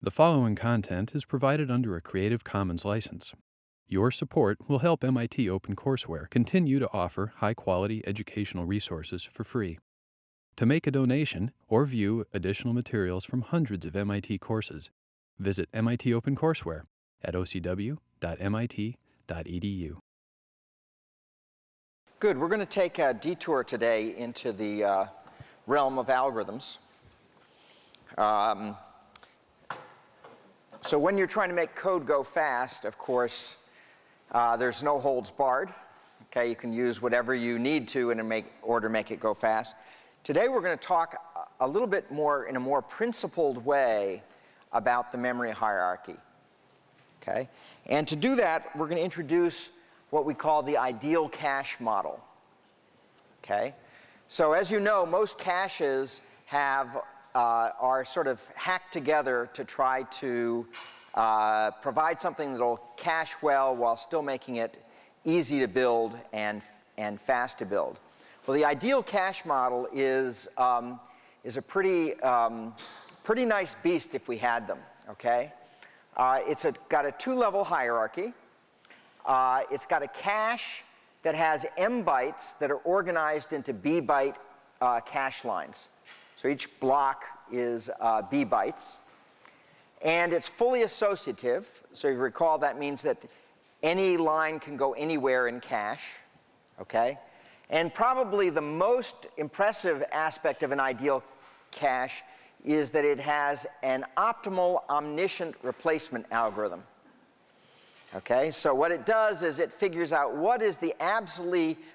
The following content is provided under a Creative Commons license. Your support will help MIT OpenCourseware continue to offer high-quality educational resources for free. To make a donation or view additional materials from hundreds of MIT courses, visit MIT OpenCourseware at ocw.mit.edu. Good. We're going to take a detour today into the realm of algorithms. So when you're trying to make code go fast, of course, there's no holds barred. Okay, you can use whatever you need to in order to make it go fast. Today we're going to talk a little bit more in a more principled way about the memory hierarchy. Okay, and to do that, we're going to introduce what we call the ideal cache model. Okay, so as you know, most caches are sort of hacked together to try to provide something that will cache well while still making it easy to build and fast to build. Well, the ideal cache model is a pretty nice beast if we had them. Okay, it's got a two-level hierarchy. It's got a cache that has M bytes that are organized into B byte cache lines. So each block is B bytes. And it's fully associative. So if you recall, that means that any line can go anywhere in cache. Okay? And probably the most impressive aspect of an ideal cache is that it has an optimal omniscient replacement algorithm. Okay, so what it does is it figures out what is the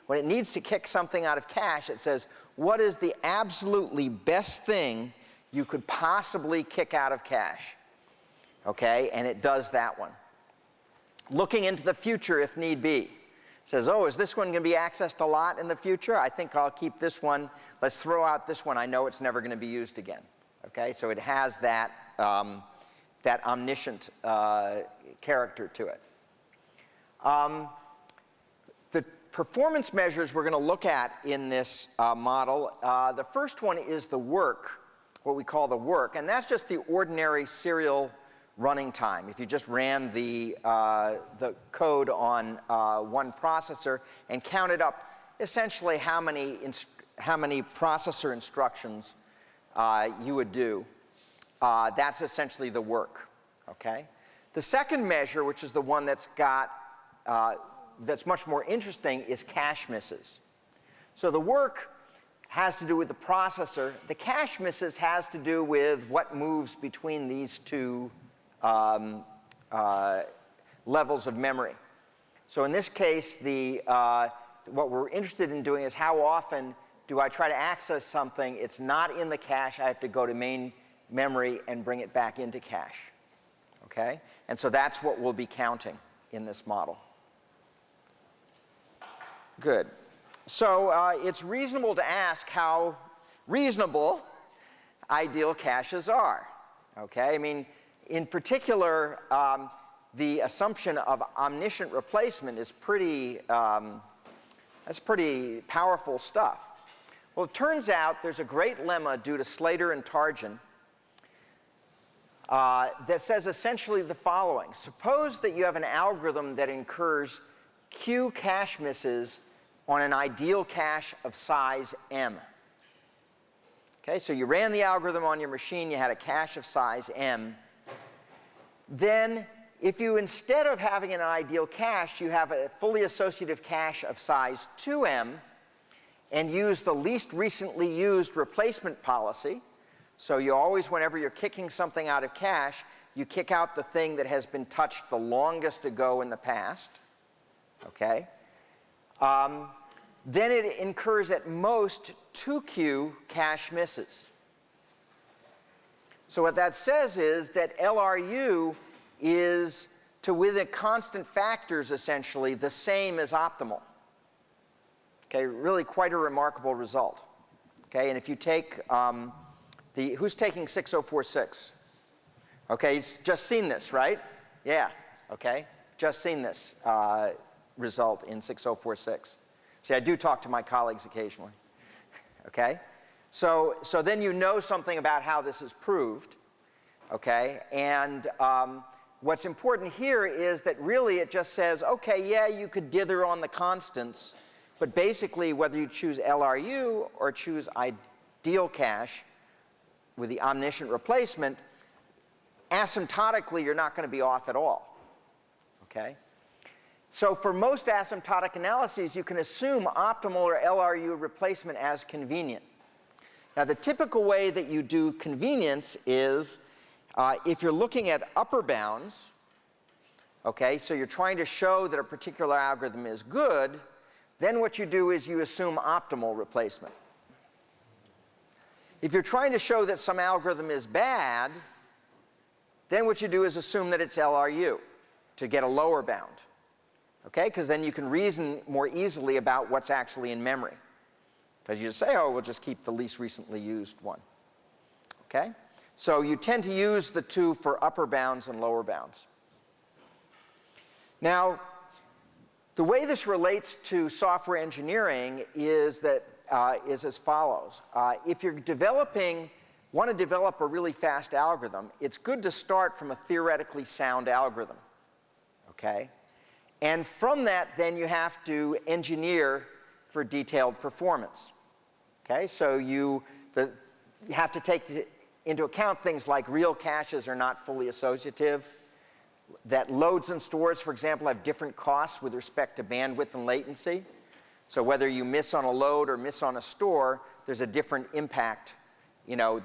when it needs to kick something out of cache, it says, what is the absolutely best thing you could possibly kick out of cache? Okay, and it does that one. Looking into the future if need be. It says, oh, is this one going to be accessed a lot in the future? I think I'll keep this one. Let's throw out this one. I know it's never going to be used again. Okay, so it has that omniscient character to it. The performance measures we're going to look at in this model, the first one is the work, what we call the work, and that's just the ordinary serial running time. If you just ran the code on one processor and counted up essentially how many processor instructions you would do, that's essentially the work. Okay? The second measure, which is the one that's much more interesting, is cache misses. So the work has to do with the processor. The cache misses has to do with what moves between these two levels of memory. So in this case, what we're interested in doing is how often do I try to access something, it's not in the cache, I have to go to main memory and bring it back into cache. Okay? And so that's what we'll be counting in this model. Good. So it's reasonable to ask how reasonable ideal caches are. Okay? I mean, in particular, the assumption of omniscient replacement is that's pretty powerful stuff. Well, it turns out there's a great lemma due to Slater and Tarjan that says essentially the following. Suppose that you have an algorithm that incurs Q cache misses on an ideal cache of size M. Okay, so you ran the algorithm on your machine, you had a cache of size M. Then, if you, instead of having an ideal cache, you have a fully associative cache of size 2M and use the least recently used replacement policy. So you always, whenever you're kicking something out of cache, you kick out the thing that has been touched the longest ago in the past. Okay? Then it incurs at most 2Q cache misses. So what that says is that LRU is, within constant factors, essentially, the same as optimal. Okay, really quite a remarkable result. Okay, and if you take who's taking 6046? Okay, you've just seen this, right? Yeah, okay, just seen this result in 6046. See, I do talk to my colleagues occasionally. Okay, so then you know something about how this is proved. okay? And what's important here is that really it just says, okay, yeah, you could dither on the constants, but basically whether you choose LRU or choose ideal cache with the omniscient replacement, asymptotically you're not going to be off at all, okay? So for most asymptotic analyses, you can assume optimal or LRU replacement as convenient. Now the typical way that you do convenience is if you're looking at upper bounds, okay, so you're trying to show that a particular algorithm is good, then what you do is you assume optimal replacement. If you're trying to show that some algorithm is bad, then what you do is assume that it's LRU to get a lower bound, okay, because then you can reason more easily about what's actually in memory. Because you just say, oh, we'll just keep the least recently used one, okay? So you tend to use the two for upper bounds and lower bounds. Now, the way this relates to software engineering is as follows. If you're want to develop a really fast algorithm, it's good to start from a theoretically sound algorithm, okay? And from that, then you have to engineer for detailed performance, okay? So you have to take into account things like real caches are not fully associative, that loads and stores, for example, have different costs with respect to bandwidth and latency. So whether you miss on a load or miss on a store, there's a different impact, you know,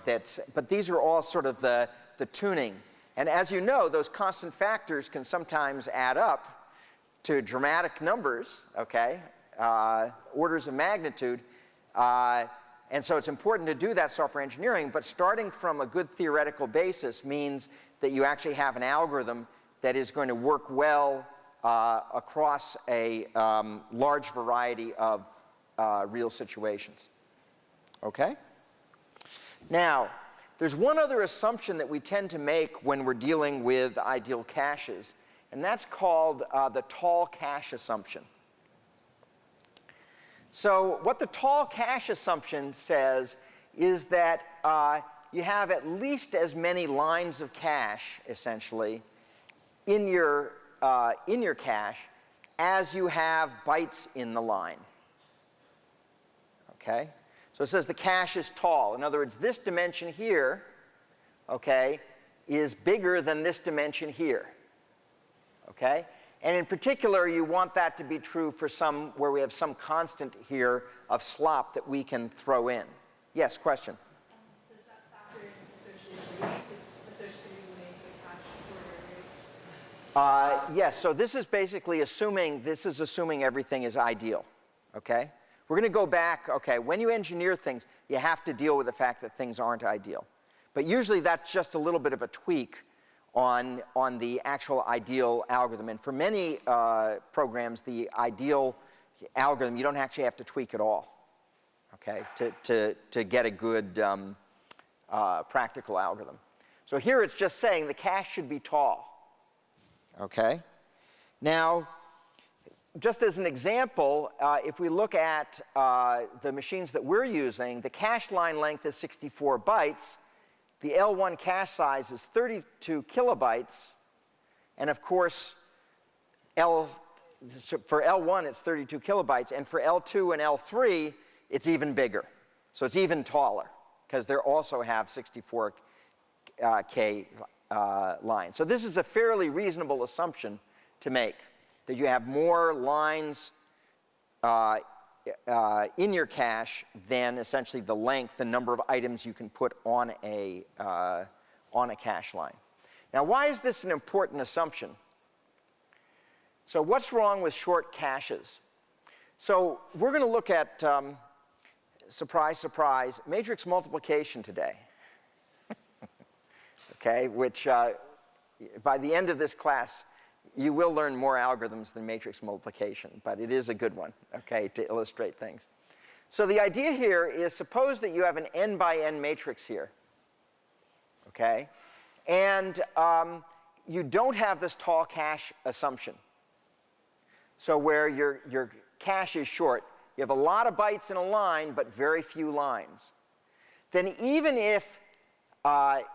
but these are all sort of the tuning. And as you know, those constant factors can sometimes add up to dramatic numbers, okay, orders of magnitude. And so it's important to do that software engineering, but starting from a good theoretical basis means that you actually have an algorithm that is going to work well across a large variety of real situations. Okay? Now, there's one other assumption that we tend to make when we're dealing with ideal caches, and that's called the tall cache assumption. So what the tall cache assumption says is that you have at least as many lines of cache, essentially, in your cache as you have bytes in the line. Okay? So it says the cache is tall. In other words, this dimension here, okay, is bigger than this dimension here. Okay? And in particular, you want that to be true for where we have some constant here of slop that we can throw in. Yes, question? Does that factor in associated rate? Is associated rate the cache order rate? Yes, so this is basically assuming everything is ideal, okay? We're going to go back, okay, when you engineer things, you have to deal with the fact that things aren't ideal. But usually that's just a little bit of a tweak on the actual ideal algorithm. And for many programs, the ideal algorithm, you don't actually have to tweak at all, okay, to get a good practical algorithm. So here it's just saying the cache should be tall, okay? Now, just as an example, if we look at the machines that we're using, the cache line length is 64 bytes. The L1 cache size is 32 kilobytes. And of course, for L1, it's 32 kilobytes. And for L2 and L3, it's even bigger. So it's even taller, because they also have 64K lines. So this is a fairly reasonable assumption to make, that you have more lines in your cache than essentially the length, the number of items you can put on a cache line. Now, why is this an important assumption? So what's wrong with short caches? So we're going to look at, surprise, surprise, matrix multiplication today. Okay, which by the end of this class, you will learn more algorithms than matrix multiplication, but it is a good one, okay, to illustrate things. So the idea here is, suppose that you have an n by n matrix here, okay, and you don't have this tall cache assumption. So where your cache is short, you have a lot of bytes in a line, but very few lines. Then even if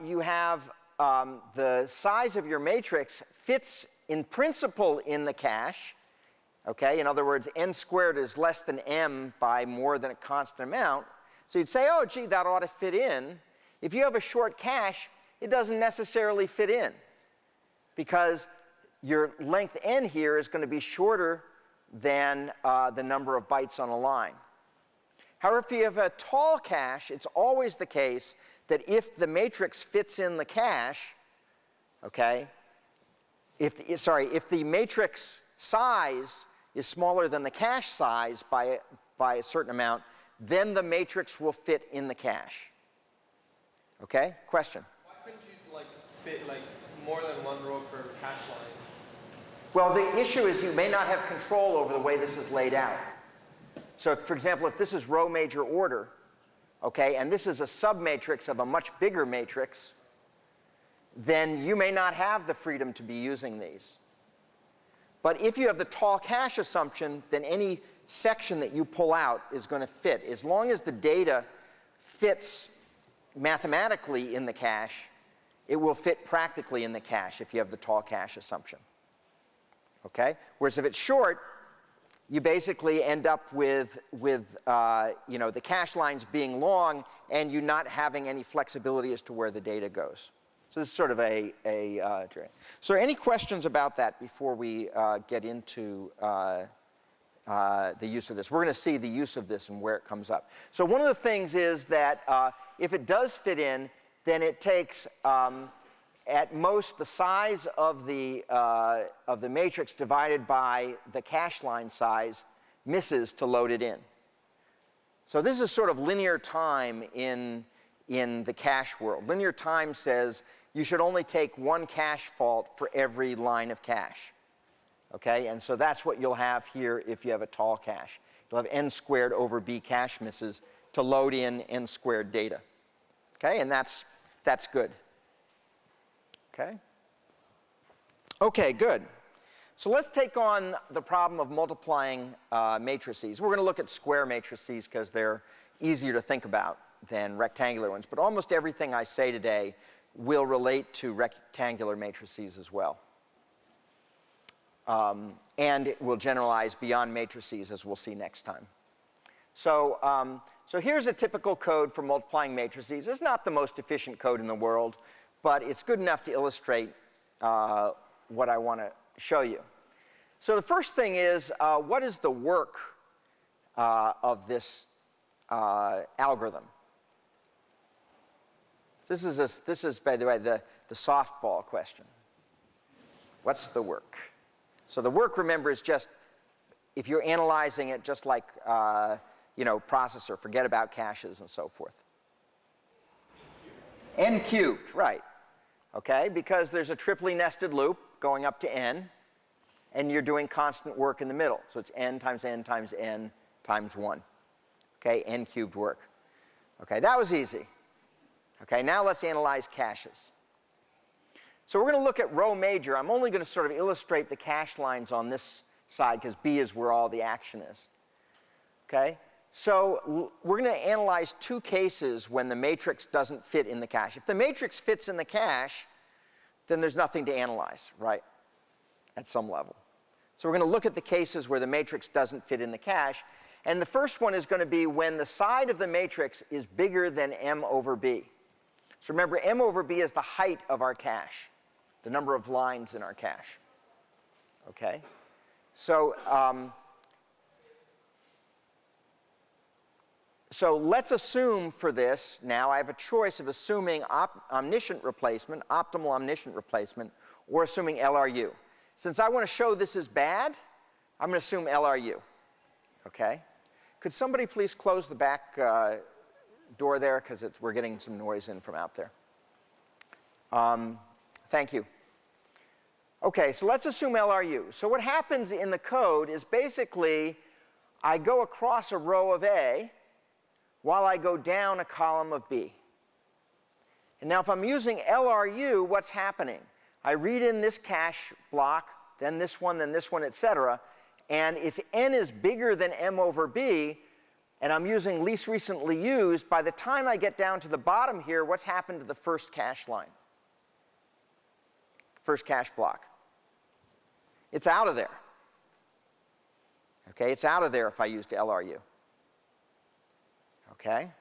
you have the size of your matrix fits in principle in the cache, okay? In other words, n squared is less than m by more than a constant amount. So you'd say, oh, gee, that ought to fit in. If you have a short cache, it doesn't necessarily fit in because your length n here is going to be shorter than the number of bytes on a line. However, if you have a tall cache, it's always the case that if the matrix fits in the cache, okay, if the matrix size is smaller than the cache size by a certain amount, then the matrix will fit in the cache. Okay? Question? Why couldn't you fit more than one row per cache line? Well, the issue is you may not have control over the way this is laid out. So, for example, if this is row major order, okay, and this is a submatrix of a much bigger matrix, then you may not have the freedom to be using these. But if you have the tall cache assumption, then any section that you pull out is going to fit. As long as the data fits mathematically in the cache, it will fit practically in the cache if you have the tall cache assumption. Okay? Whereas if it's short, you basically end up with the cache lines being long and you not having any flexibility as to where the data goes. So this is sort of so any questions about that before we get into the use of this? We're going to see the use of this and where it comes up. So one of the things is that if it does fit in, then it takes at most the size of the matrix divided by the cache line size misses to load it in. So this is sort of linear time in the cache world. Linear time says you should only take one cache fault for every line of cache. Okay, and so that's what you'll have here if you have a tall cache. You'll have n squared over b cache misses to load in n squared data. Okay, and that's good. Okay? Okay, good. So let's take on the problem of multiplying matrices. We're going to look at square matrices because they're easier to think about than rectangular ones. But almost everything I say today will relate to rectangular matrices as well. And it will generalize beyond matrices, as we'll see next time. So here's a typical code for multiplying matrices. It's not the most efficient code in the world, but it's good enough to illustrate what I want to show you. So the first thing is, what is the work of this algorithm? This is, by the way, the softball question. What's the work? So the work, remember, is just, if you're analyzing it just like, processor, forget about caches and so forth. N cubed, right. Okay, because there's a triply nested loop going up to n, and you're doing constant work in the middle. So it's n times n times n times 1. Okay, n cubed work. Okay, that was easy. Okay, now let's analyze caches. So we're going to look at row major. I'm only going to sort of illustrate the cache lines on this side because B is where all the action is. Okay, so we're going to analyze two cases when the matrix doesn't fit in the cache. If the matrix fits in the cache, then there's nothing to analyze, right, at some level. So we're going to look at the cases where the matrix doesn't fit in the cache. And the first one is going to be when the side of the matrix is bigger than m over b. So remember, m over b is the height of our cache, the number of lines in our cache. Okay? So, so let's assume for this, now I have a choice of assuming omniscient replacement, optimal omniscient replacement, or assuming LRU. Since I want to show this is bad, I'm going to assume LRU. Okay? Could somebody please close the back door there, because we're getting some noise in from out there. Thank you. Okay, so let's assume LRU. So what happens in the code is basically I go across a row of A while I go down a column of B. And now if I'm using LRU, what's happening? I read in this cache block, then this one, etc. And if n is bigger than m over b, and I'm using least recently used, by the time I get down to the bottom here, what's happened to the first cache line? first cache block. It's out of there. Okay, it's out of there if I used LRU. Okay?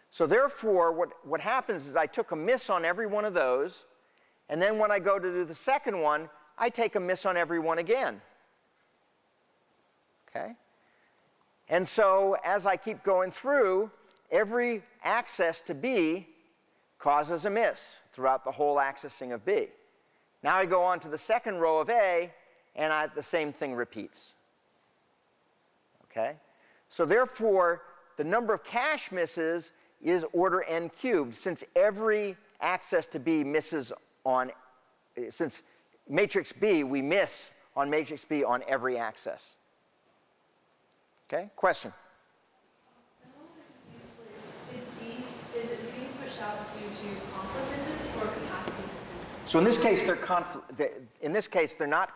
So therefore, what happens is I took a miss on every one of those, and then when I go to do the second one, I take a miss on every one again. Okay? And so as I keep going through, every access to B causes a miss throughout the whole accessing of B. Now I go on to the second row of A, and the same thing repeats. Okay? So therefore, the number of cache misses is order n cubed, since every access to B misses on, since matrix B, we miss on matrix B on every access. Okay, question? Is it being pushed out due to conflict misses or capacity misses? So in this case, they're not.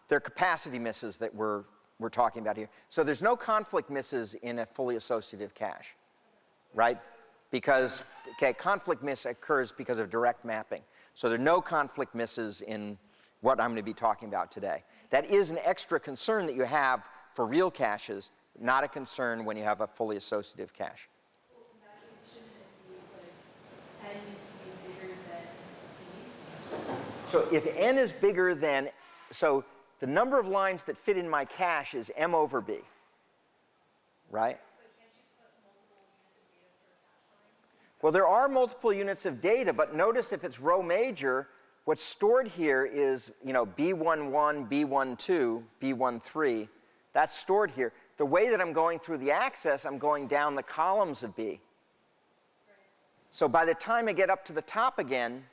They're capacity misses that we're talking about here. So there's no conflict misses in a fully associative cache, right? Because conflict miss occurs because of direct mapping. So there are no conflict misses in what I'm going to be talking about today. That is an extra concern that you have for real caches, not a concern when you have a fully associative cache. Well, in that case, shouldn't it be like n needs to be bigger than b? So if n is bigger than, so the number of lines that fit in my cache is m over b, right? But can't you put multiple units of data per cache line? Well, there are multiple units of data, but notice if it's row major, what's stored here is, B11, B12, B13. That's stored here. The way that I'm going through the access, I'm going down the columns of B. So by the time I get up to the top again,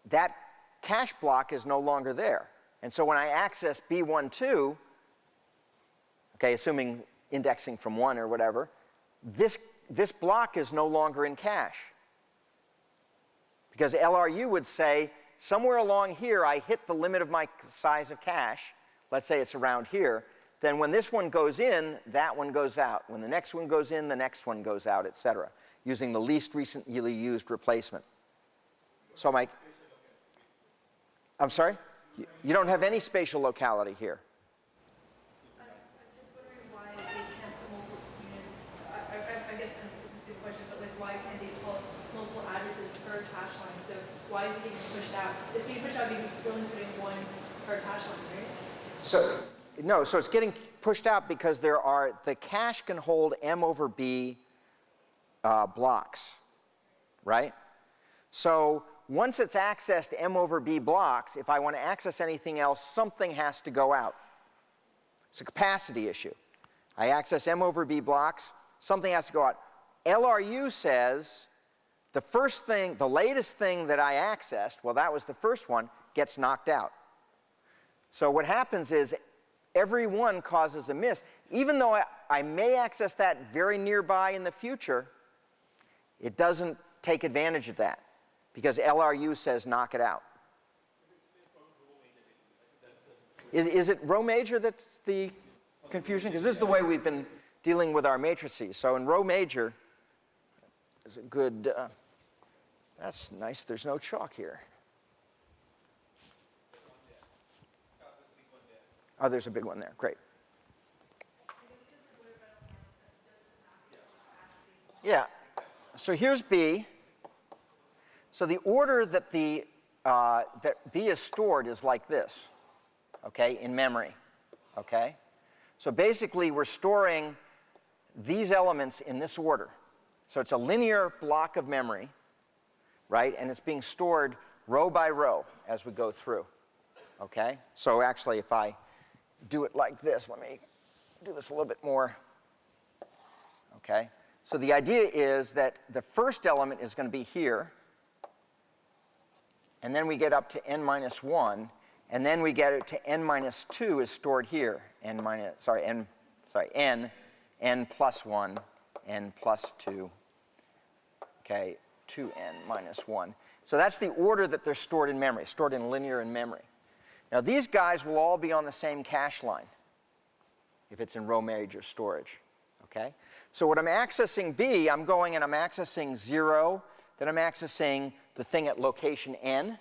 that cache block is no longer there. And so when I access B12, okay, assuming indexing from 1 or whatever, this block is no longer in cache. Because LRU would say, somewhere along here I hit the limit of my size of cache. Let's say it's around here. Then when this one goes in, that one goes out. When the next one goes in, the next one goes out, et cetera, using the least recently used replacement. So I'm sorry? You don't have any spatial locality here. I'm just wondering why they can't put multiple units. I guess this is the question, but like, why can't they put multiple addresses per cache line? So why is it being pushed out? It's being pushed out because you're only putting one per cache line, right? So it's getting pushed out because the cache can hold m over b blocks, right? So once it's accessed m over b blocks, if I want to access anything else, something has to go out. It's a capacity issue. I access m over b blocks, something has to go out. LRU says the latest thing that I accessed, well, that was the first one, gets knocked out. So what happens is every one causes a miss. Even though I may access that very nearby in the future, it doesn't take advantage of that because LRU says knock it out. Is it row major that's the confusion? Because this is the way we've been dealing with our matrices. So in row major, is a good, that's nice, there's no chalk here. Oh, there's a big one there. Great. Yeah. So here's B. So the order that that B is stored is like this, okay, in memory, okay? So basically, we're storing these elements in this order. So it's a linear block of memory, right? And it's being stored row by row as we go through, okay? So actually, if I do it like this. Let me do this a little bit more. Okay? So the idea is that the first element is going to be here, and then we get up to n minus 1, and then we get it to n minus 2 is stored here. n plus 1, n plus 2, okay, 2n minus 1. So that's the order that they're stored in memory, stored in linear in memory. Now these guys will all be on the same cache line if it's in row major storage, okay? So when I'm accessing B, I'm going and I'm accessing 0, then I'm accessing the thing at location n.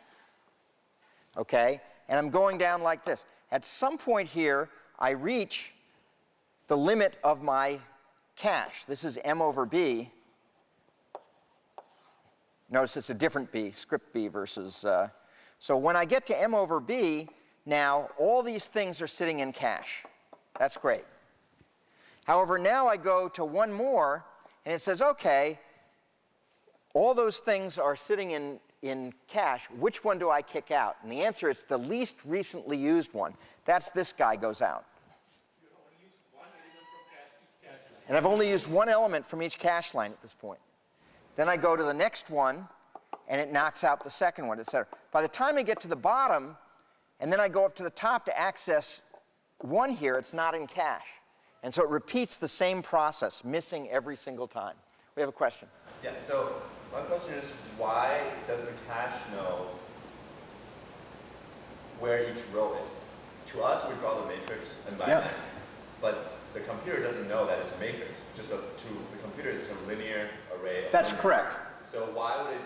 okay? And I'm going down like this. At some point here, I reach the limit of my cache. This is m over b. Notice it's a different b, script b versus... So when I get to m over b, now all these things are sitting in cache. That's great. However, now I go to one more, and it says, okay, all those things are sitting in cache. Which one do I kick out? And the answer is the least recently used one. That's this guy goes out. You only use one element from each cache line. And I've only used one element from each cache line at this point. Then I go to the next one, and it knocks out the second one, et cetera. By the time I get to the bottom, and then I go up to the top to access one here, it's not in cache. And so it repeats the same process, missing every single time. We have a question. Yeah, so my question is, why does the cache know where each row is? To us, we draw the matrix and by n, but the computer doesn't know that it's a matrix. To the computer, it's just a linear array of That's numbers. correct. So why would it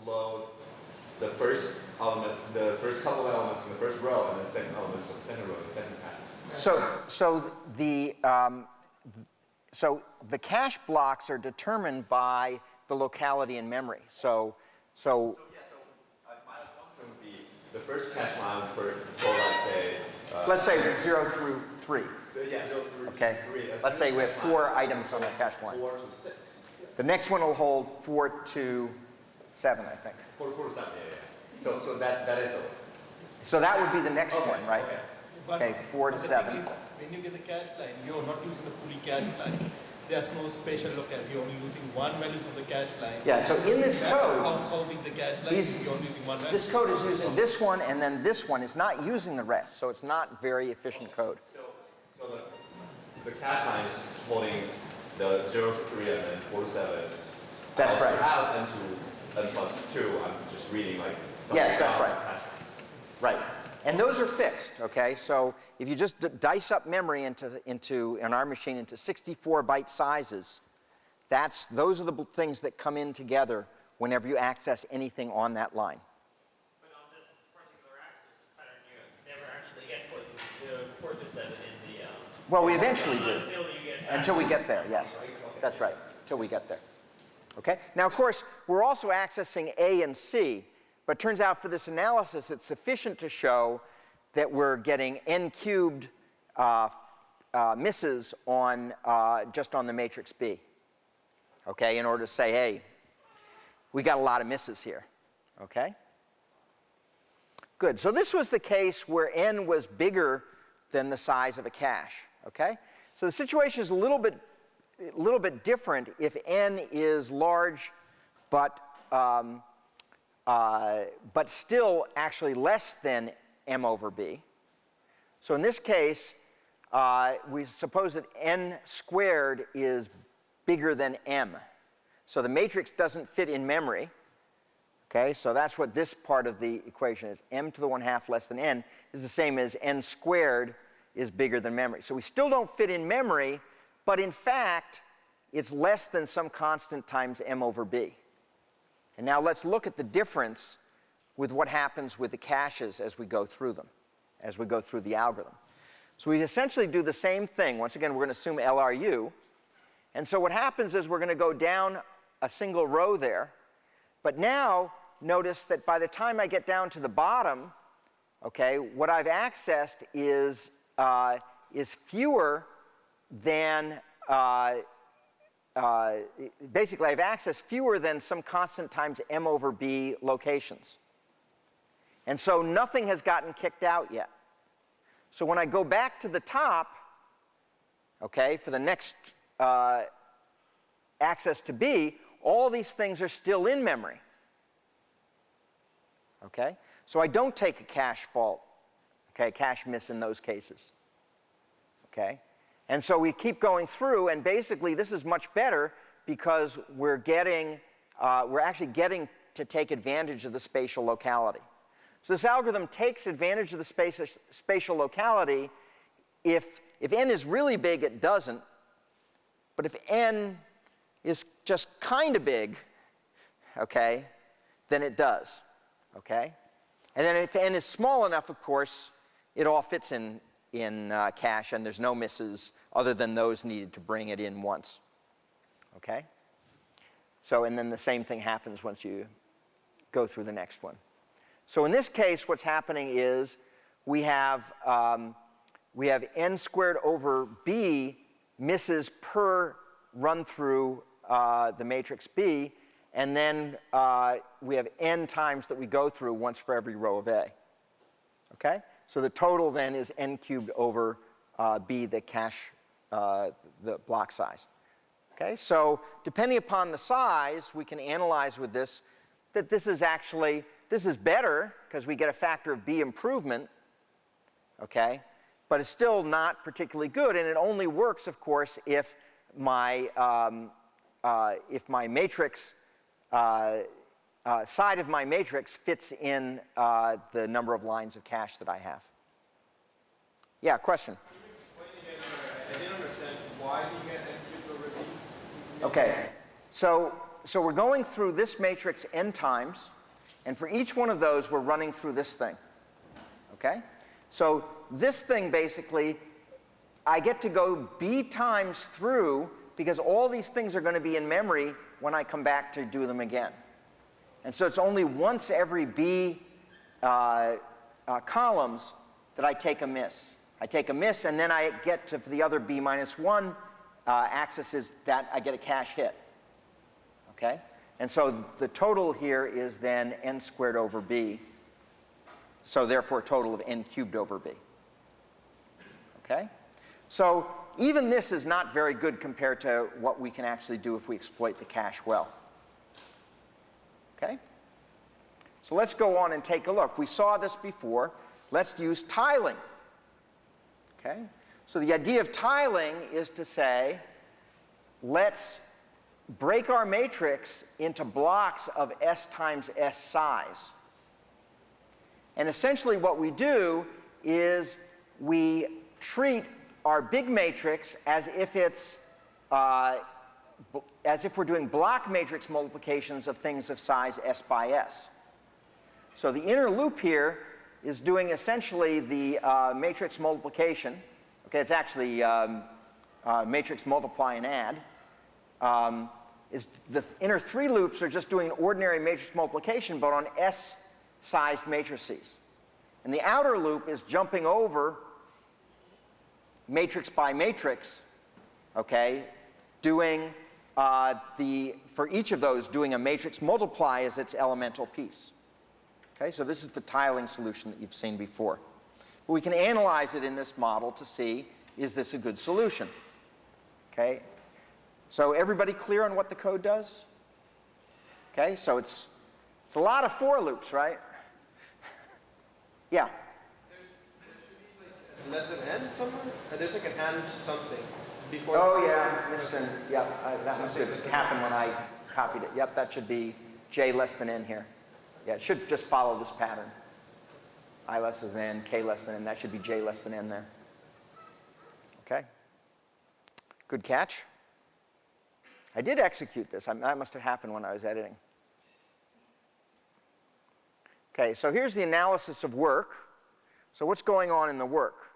load the first element, the first couple of elements in the first row, and then the second elements of the second row, the second cache? So the cache blocks are determined by the locality in memory. My assumption would be the first cache line for like say. Let's say 0 through 3. Yeah, 0 through Okay. 3. Let's say we have 4 items on the cache line. 4 to 6. The next one will hold 4 to 7, I think. 4 to 7, yeah. So that is a. So that would be the next Okay, one, right? okay. But Okay, 4 to the thing 7. is, when you get the cache line, you're not using the fully cached line. There's no spatial locality. You're only using one value from the cache line. Yeah, so in this code, How big the cache line is, you're only using one value. this code is using this one, and then this one is not using the rest. So it's not very efficient code. So the cache line is holding the 0 to 3 and then 4 to 7. That's I right. have n to n plus 2. I'm just reading like. Yes, that's about right. the cache line. Right. And those are fixed, okay? So if you just dice up memory in our machine into 64-byte sizes, those are the things that come in together whenever you access anything on that line. But on this particular access pattern, you never actually get 4 to 7 in the... Well, we eventually do. Until you get Until we get there, yes. That's right, until we get there. Okay? Now, of course, we're also accessing A and C, but turns out for this analysis, it's sufficient to show that we're getting n cubed misses on just on the matrix B. Okay, in order to say, hey, we got a lot of misses here. Okay? Good. So this was the case where n was bigger than the size of a cache. Okay? So the situation is a little bit different if n is large, but still actually less than m over b. So in this case, we suppose that n squared is bigger than m. So the matrix doesn't fit in memory. Okay, so that's what this part of the equation is. M to the 1/2 less than n is the same as n squared is bigger than memory. So we still don't fit in memory, but in fact, it's less than some constant times m over b. And now let's look at the difference with what happens with the caches as we go through them, as we go through the algorithm. So we essentially do the same thing. Once again, we're going to assume LRU. And so what happens is we're going to go down a single row there. But now, notice that by the time I get down to the bottom, okay, what I've accessed is fewer than, basically I've accessed fewer than some constant times m over b locations. And so nothing has gotten kicked out yet. So when I go back to the top, okay, for the next access to B, all these things are still in memory. Okay? So I don't take a cache fault, okay, a cache miss in those cases. Okay? And so we keep going through, and basically this is much better because we're actually getting to take advantage of the spatial locality. So this algorithm takes advantage of the spatial locality. If n is really big, it doesn't. But if n is just kind of big, okay, then it does. Okay? And then if n is small enough, of course, it all fits in cache, and there's no misses other than those needed to bring it in once. Okay? So, and then the same thing happens once you go through the next one. So in this case, what's happening is we have n squared over b misses per run through the matrix B, and then we have n times that we go through once for every row of A. Okay? So the total then is n cubed over B, the cache, the block size. Okay? So depending upon the size, we can analyze with this that this is better because we get a factor of B improvement. Okay? But it's still not particularly good, and it only works, of course, if my matrix side of my matrix fits in the number of lines of cache that I have. Yeah, question? Can you explain again? I didn't understand. Why do you get n cubed over b? Okay. So we're going through this matrix n times, and for each one of those, we're running through this thing. Okay? So this thing basically, I get to go b times through because all these things are going to be in memory when I come back to do them again. And so it's only once every b columns that I take a miss. I take a miss, and then I get to the other b minus 1 axes that I get a cache hit. Okay? And so the total here is then n squared over b. So therefore, a total of n cubed over b. Okay? So even this is not very good compared to what we can actually do if we exploit the cache well. Okay? So let's go on and take a look. We saw this before. Let's use tiling. Okay? So the idea of tiling is to say, let's break our matrix into blocks of s times s size. And essentially what we do is we treat our big matrix as if we're doing block matrix multiplications of things of size s by s. So the inner loop here is doing essentially the matrix multiplication. Okay, it's actually matrix multiply and add. The inner three loops are just doing ordinary matrix multiplication, but on s-sized matrices. And the outer loop is jumping over matrix by matrix, okay, doing for each of those, doing a matrix multiply as its elemental piece. Okay, so this is the tiling solution that you've seen before. But we can analyze it in this model to see, is this a good solution? Okay, so everybody clear on what the code does? Okay, so it's a lot of for loops, right? Yeah. There should be like less than n somewhere, and there's like an and something before. Oh yeah, listen. Yep, that must have happened when I copied it. Yep, that should be j less than n here. Yeah, it should just follow this pattern. I less than n, k less than n. That should be j less than n there. Okay. Good catch. I did execute this. That must have happened when I was editing. Okay, so here's the analysis of work. So what's going on in the work?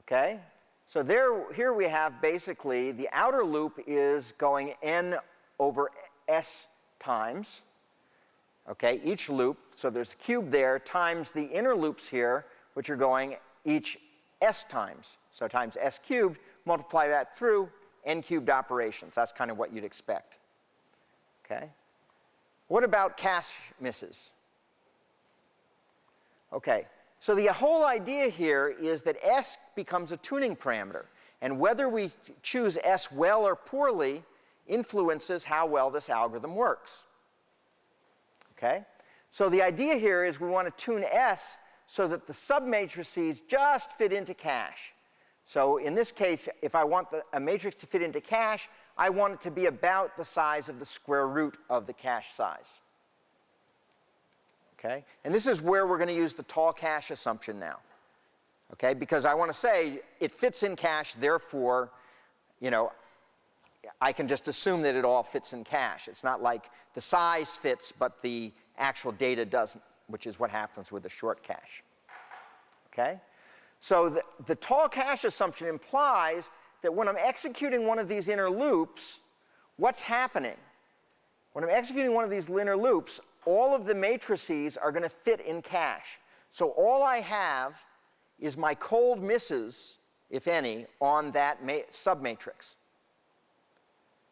Okay, so here we have basically the outer loop is going n over s times. Okay, each loop, so there's a cube there, times the inner loops here, which are going each s times. So times s cubed, multiply that through n cubed operations. That's kind of what you'd expect. Okay, what about cache misses? Okay, so the whole idea here is that s becomes a tuning parameter, and whether we choose s well or poorly influences how well this algorithm works. Okay, so the idea here is we want to tune s so that the submatrices just fit into cache. So in this case, if I want a matrix to fit into cache, I want it to be about the size of the square root of the cache size. Okay? And this is where we're going to use the tall cache assumption now. Okay? Because I want to say it fits in cache, therefore, I can just assume that it all fits in cache. It's not like the size fits, but the actual data doesn't. which is what happens with a short cache. Okay? So the tall cache assumption implies that when I'm executing one of these inner loops, what's happening? When I'm executing one of these inner loops, all of the matrices are going to fit in cache. So all I have is my cold misses, if any, on that submatrix.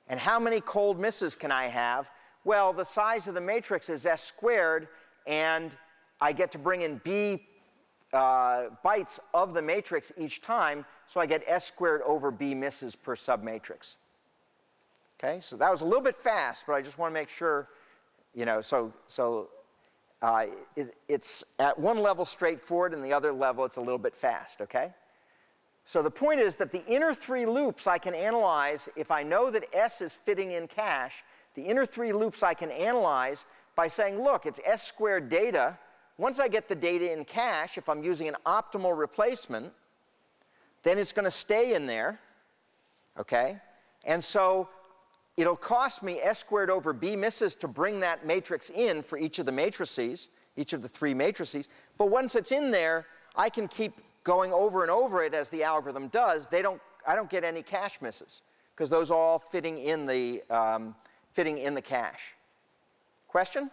And how many cold misses can I have? Well, the size of the matrix is S squared, and I get to bring in B bytes of the matrix each time, so I get S squared over B misses per submatrix. Okay, so that was a little bit fast, but I just want to make sure, you know, it's at one level straightforward, and the other level it's a little bit fast, okay? So the point is that the inner three loops I can analyze if I know that S is fitting in cache. The inner three loops I can analyze by saying, look, it's S squared data. Once I get the data in cache, if I'm using an optimal replacement, then it's going to stay in there, okay? And so it'll cost me S squared over B misses to bring that matrix in for each of the matrices, each of the three matrices. But once it's in there, I can keep going over and over it as the algorithm does. I don't get any cache misses because those are all fitting in the cache. Question?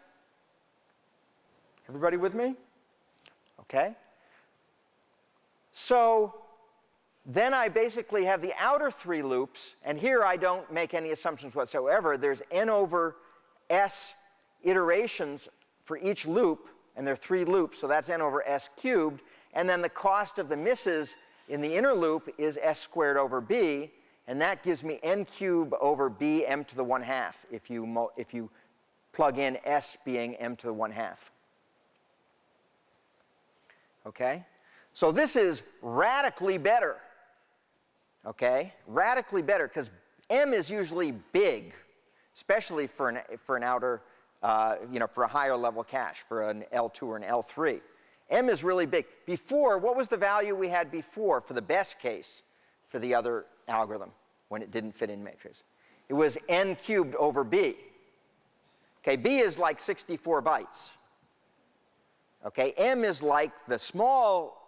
Everybody with me? Okay. So then I basically have the outer three loops, and here I don't make any assumptions whatsoever. There's n over s iterations for each loop, and there are three loops, so that's n over s cubed. And then the cost of the misses in the inner loop is s squared over b, and that gives me n cubed over b m to the 1/2 if you plug in s being m to the 1/2. Okay? So this is radically better. Okay? Radically better, because m is usually big, especially for an outer, for a higher level cache, for an L2 or an L3. M is really big. Before, what was the value we had before for the best case for the other algorithm when it didn't fit in matrix? It was n cubed over b. Okay, b is like 64 bytes. Okay, m is like the small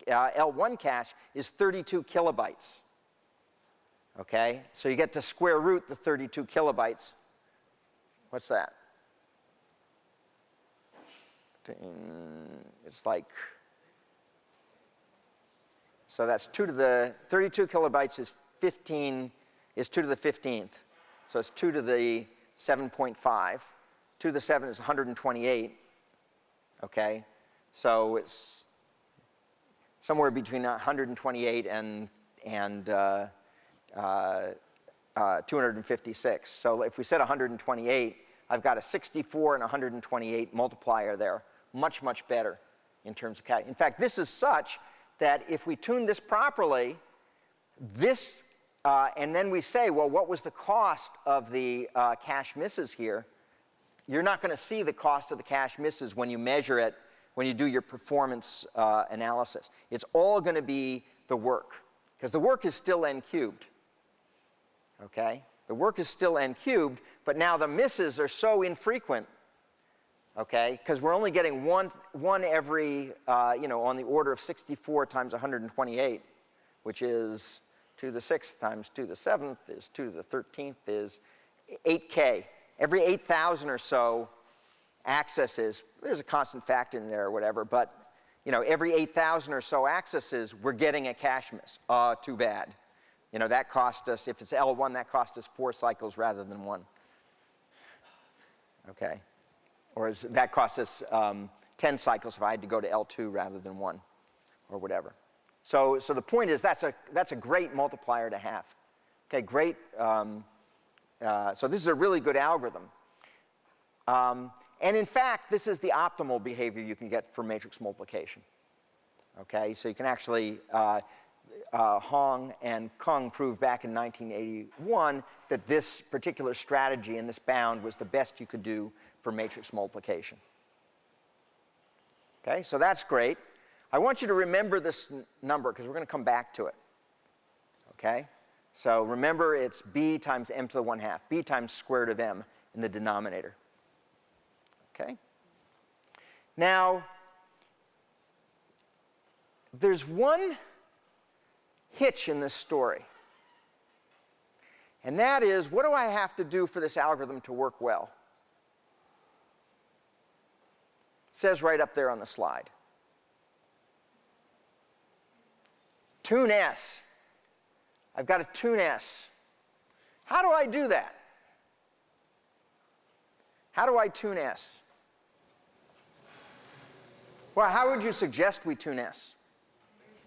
L1 cache is 32 kilobytes. Okay, so you get to square root the 32 kilobytes. What's that? It's like, so that's 32 kilobytes is 2 to the 15th. So it's 2 to the 7.5. 2 to the 7 is 128. Okay, so it's somewhere between 128 and 256. So if we said 128, I've got a 64 and 128 multiplier there. Much, much better in terms of cache. In fact, this is such that if we tune this properly, and then we say, well, what was the cost of the cache misses here? You're not going to see the cost of the cache misses when you measure it, when you do your performance analysis. It's all going to be the work, because the work is still n cubed. Okay? The work is still n cubed, but now the misses are so infrequent, okay, because we're only getting one every, on the order of 64 times 128, which is 2 to the 6th times 2 to the 7th is 2 to the 13th is 8K. Every 8,000 or so accesses, there's a constant factor in there or whatever, but every 8,000 or so accesses, we're getting a cache miss. Too bad. That cost us, if it's L1, that cost us 4 cycles rather than 1. Okay. Or that cost us 10 cycles if I had to go to L2 rather than 1, or whatever. So the point is that's a great multiplier to have. Okay, great. So this is a really good algorithm. And in fact, this is the optimal behavior you can get for matrix multiplication. Okay, so you can actually, Hong and Kung proved back in 1981 that this particular strategy in this bound was the best you could do for matrix multiplication. Okay, so that's great. I want you to remember this number because we're going to come back to it. Okay, so remember it's b times m to the 1/2, b times square root of m in the denominator. Okay, Now, there's one hitch in this story. And that is, what do I have to do for this algorithm to work well? It says right up there on the slide. Tune S. I've got to tune S. How do I do that? How do I tune S? Well, how would you suggest we tune S?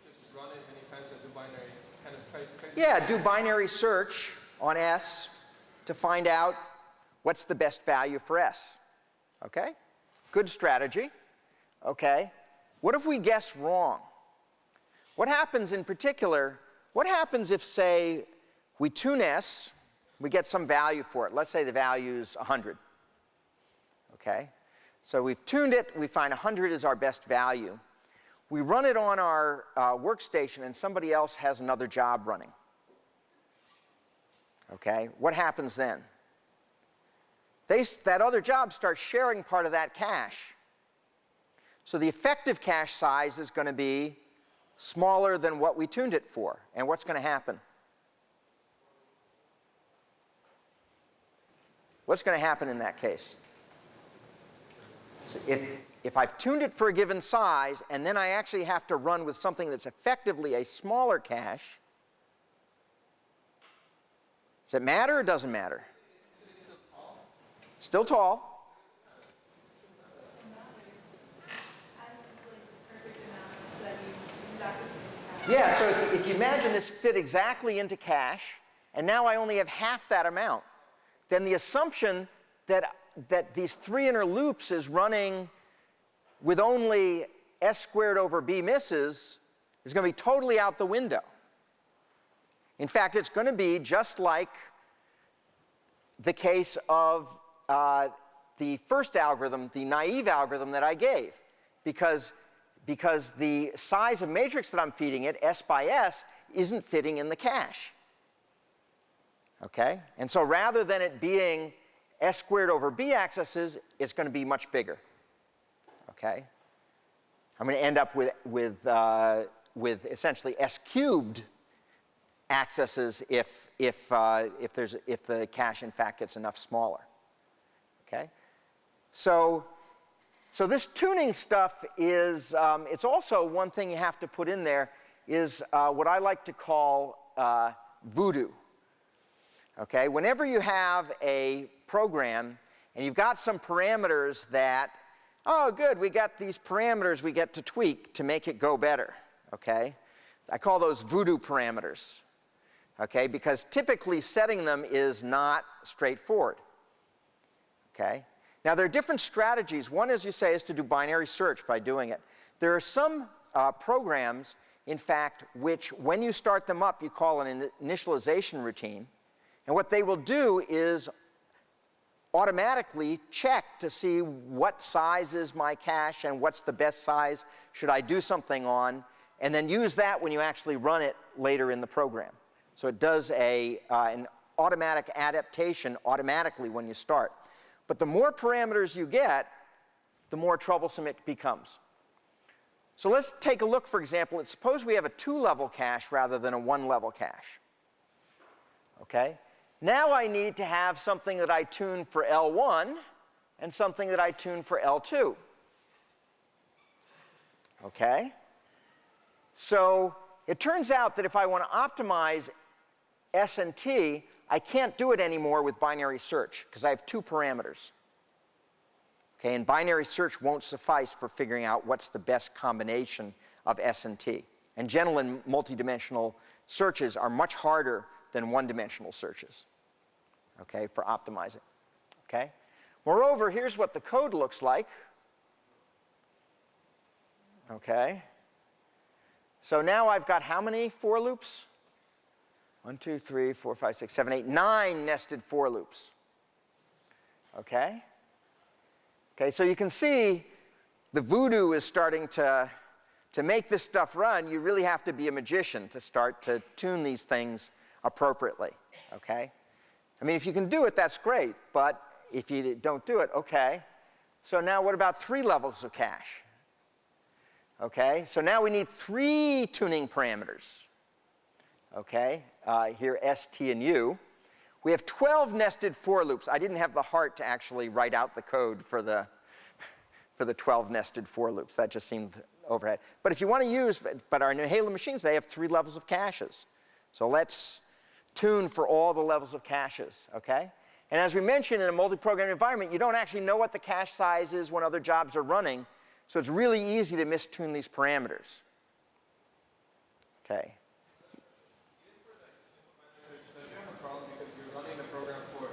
Just run it many times and do binary, kind of try Yeah, do binary search on S to find out what's the best value for S. Okay? Good strategy. Okay? What if we guess wrong? What happens in particular, what happens if, say, we tune S, we get some value for it. Let's say the value is 100. Okay? So we've tuned it, we find 100 is our best value. We run it on our workstation and somebody else has another job running. Okay? What happens then? That other job starts sharing part of that cache. So the effective cache size is going to be smaller than what we tuned it for. And what's going to happen? What's going to happen in that case? So if I've tuned it for a given size, and then I actually have to run with something that's effectively a smaller cache, does it matter or doesn't matter? Still tall. Yeah, so if you imagine this fit exactly into cache, and now I only have half that amount, then the assumption that these 3 inner loops is running with only S squared over B misses is going to be totally out the window. In fact, it's going to be just like the case of the first algorithm, the naive algorithm that I gave, because the size of matrix that I'm feeding it, S by S, isn't fitting in the cache. Okay? And so rather than it being S squared over B accesses, it's going to be much bigger. Okay? I'm going to end up with essentially S cubed accesses if the cache in fact gets enough smaller. Okay? So this tuning stuff is it's also one thing you have to put in there is what I like to call voodoo. Okay? Whenever you have a program and you've got some parameters that, oh good, we got these parameters we get to tweak to make it go better. Okay? I call those voodoo parameters. Okay? Because typically setting them is not straightforward. Okay? Now there are different strategies. One, as you say, is to do binary search by doing it. There are some programs, in fact, which when you start them up, you call an initialization routine. And what they will do is automatically check to see what size is my cache and what's the best size should I do something on, and then use that when you actually run it later in the program. So it does an automatic adaptation automatically when you start. But the more parameters you get, the more troublesome it becomes. So let's take a look, for example, suppose we have a 2-level cache rather than a 1-level cache. Okay? Now I need to have something that I tune for L1 and something that I tune for L2. Okay? So it turns out that if I want to optimize S and T, I can't do it anymore with binary search because I have 2 parameters. Okay, and binary search won't suffice for figuring out what's the best combination of S and T. And general and multidimensional searches are much harder than one-dimensional searches, okay, for optimizing. Okay? Moreover, here's what the code looks like. Okay? So now I've got how many for loops? 1, 2, 3, 4, 5, 6, 7, 8, 9 nested for loops. Okay? Okay, so you can see the voodoo is starting to make this stuff run. You really have to be a magician to start to tune these things appropriately. Okay? I mean, if you can do it, that's great. But if you don't do it, okay. So now what about 3 levels of cache? Okay, so now we need 3 tuning parameters. Okay, here S, T, and U. We have 12 nested for loops. I didn't have the heart to actually write out the code for the 12 nested for loops. That just seemed overhead. But if you want to use, but our Halo machines, they have 3 levels of caches. So let's tune for all the levels of caches, okay? And as we mentioned, in a multi-program environment, you don't actually know what the cache size is when other jobs are running, so it's really easy to mistune these parameters. Okay. Don't you have a problem because you're running the program for a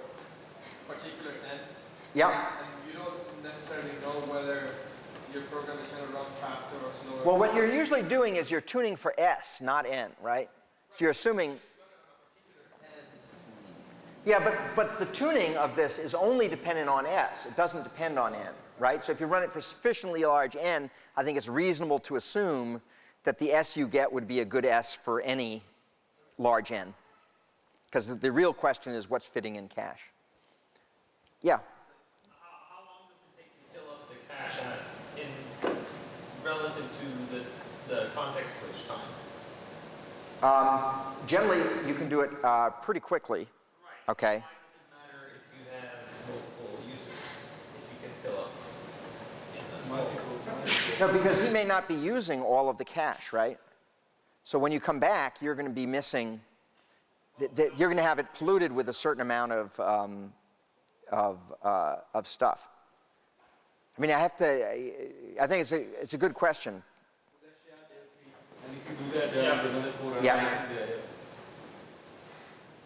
particular n? Yep. And you don't necessarily know whether your program is going to run faster or slower. Well, what you're usually doing is you're tuning for S, not N, right? So you're assuming. Yeah, but the tuning of this is only dependent on S. It doesn't depend on N, right? So if you run it for sufficiently large N, I think it's reasonable to assume that the S you get would be a good S for any large N. Because the real question is what's fitting in cache. Yeah? How long does it take to fill up the cache in relative to the context switch time? Generally, you can do it pretty quickly. Right. Okay. Why does it matter if you have multiple users, if you can fill up in a small No, because he may not be using all of the cache, right? So when you come back, you're going to be missing, you're going to have it polluted with a certain amount of stuff. I mean, I think it's a good question. And if you do that, there are another 4 Yeah. there.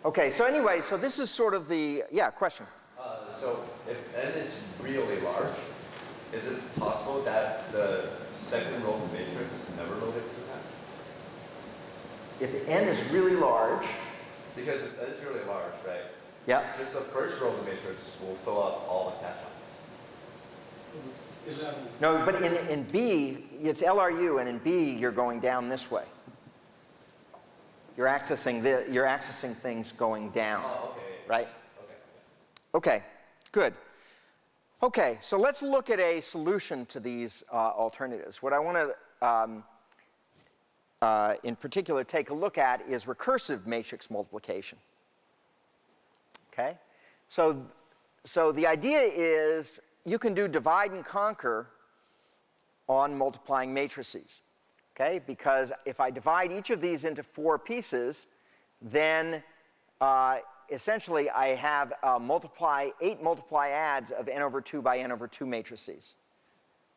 Okay, so anyway, so this is sort of the, yeah, question. So if n is really large, is it possible that the second row of the matrix is never loaded to cache? If N is really large, Because if n is really large, right? yeah, Just the first row of the matrix will fill up all the cache lines. 11. no, but in B, it's LRU, and in B, you're going down this way. You're accessing things going down, Oh, okay. right? Okay. Okay, good. Okay, so let's look at a solution to these alternatives. What I want to, in particular, take a look at is recursive matrix multiplication. Okay, so the idea is you can do divide and conquer on multiplying matrices. Okay, because if I divide each of these into 4 pieces, then essentially I have 8 multiply adds of n over 2 by n over 2 matrices.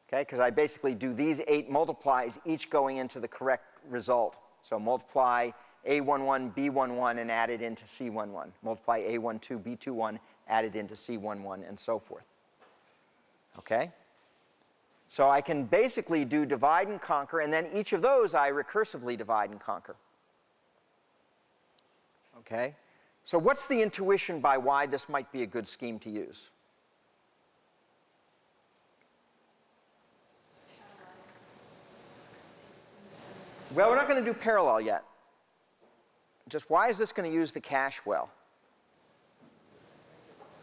Okay, because I basically do these 8 multiplies, each going into the correct result. So multiply A11, B11, and add it into C11. Multiply A12, B21, add it into C11, and so forth. Okay? So I can basically do divide and conquer, and then each of those I recursively divide and conquer. Okay? So what's the intuition by why this might be a good scheme to use? Well, we're not going to do parallel yet. Just why is this going to use the cache well? You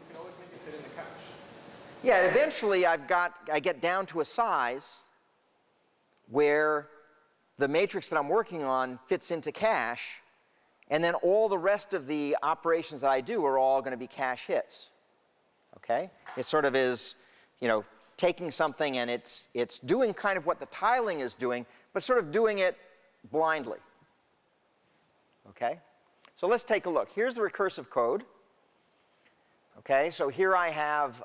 can always make it fit in the cache. Yeah, eventually I get down to a size where the matrix that I'm working on fits into cache, and then all the rest of the operations that I do are all going to be cache hits. Okay? It sort of is, taking something and it's doing kind of what the tiling is doing, but sort of doing it blindly. Okay? So let's take a look. Here's the recursive code. Okay, so here I have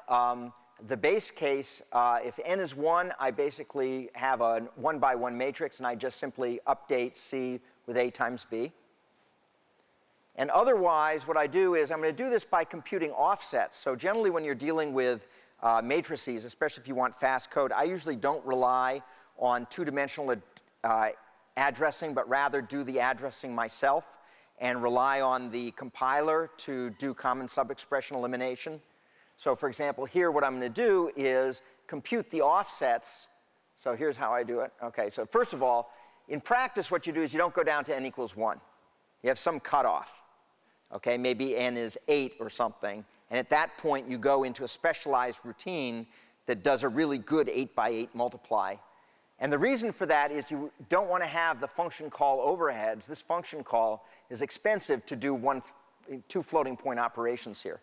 the base case. If n is 1, I basically have a 1 by 1 matrix, and I just simply update C with A times B. And otherwise, what I do is I'm going to do this by computing offsets. So generally, when you're dealing with matrices, especially if you want fast code, I usually don't rely on two-dimensional addressing, but rather do the addressing myself and rely on the compiler to do common sub-expression elimination. So for example, here what I'm going to do is compute the offsets. So here's how I do it. Okay, so first of all, in practice what you do is you don't go down to n equals 1. You have some cutoff. Okay, maybe n is 8 or something. And at that point you go into a specialized routine that does a really good 8 by 8 multiply. And the reason for that is you don't want to have the function call overheads. This function call is expensive to do two floating point operations here.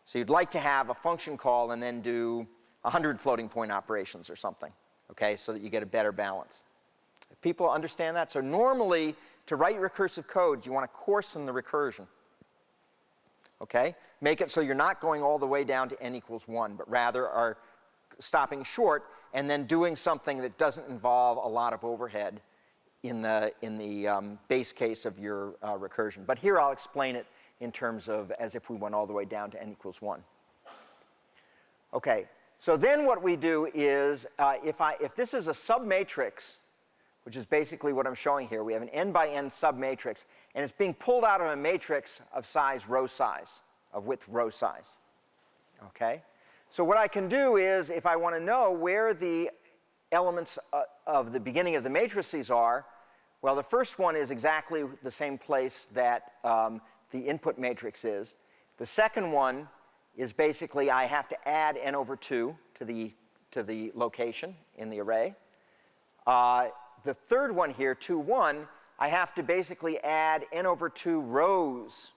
So you'd like to have a function call and then do 100 floating point operations or something, okay, so that you get a better balance. People understand that? So normally, to write recursive codes, you want to coarsen the recursion. Okay? Make it so you're not going all the way down to n equals 1, but rather are stopping short and then doing something that doesn't involve a lot of overhead in the base case of your recursion. But here I'll explain it in terms of as if we went all the way down to n equals 1. Okay, so then what we do is if this is a submatrix, which is basically what I'm showing here, we have an n by n submatrix, and it's being pulled out of a matrix of size row size, of width row size. Okay? So what I can do is, if I want to know where the elements of the beginning of the matrices are, well, the first one is exactly the same place that the input matrix is. The second one is basically I have to add n over 2 to the location in the array. The third one here, 2, 1, I have to basically add n over 2 rows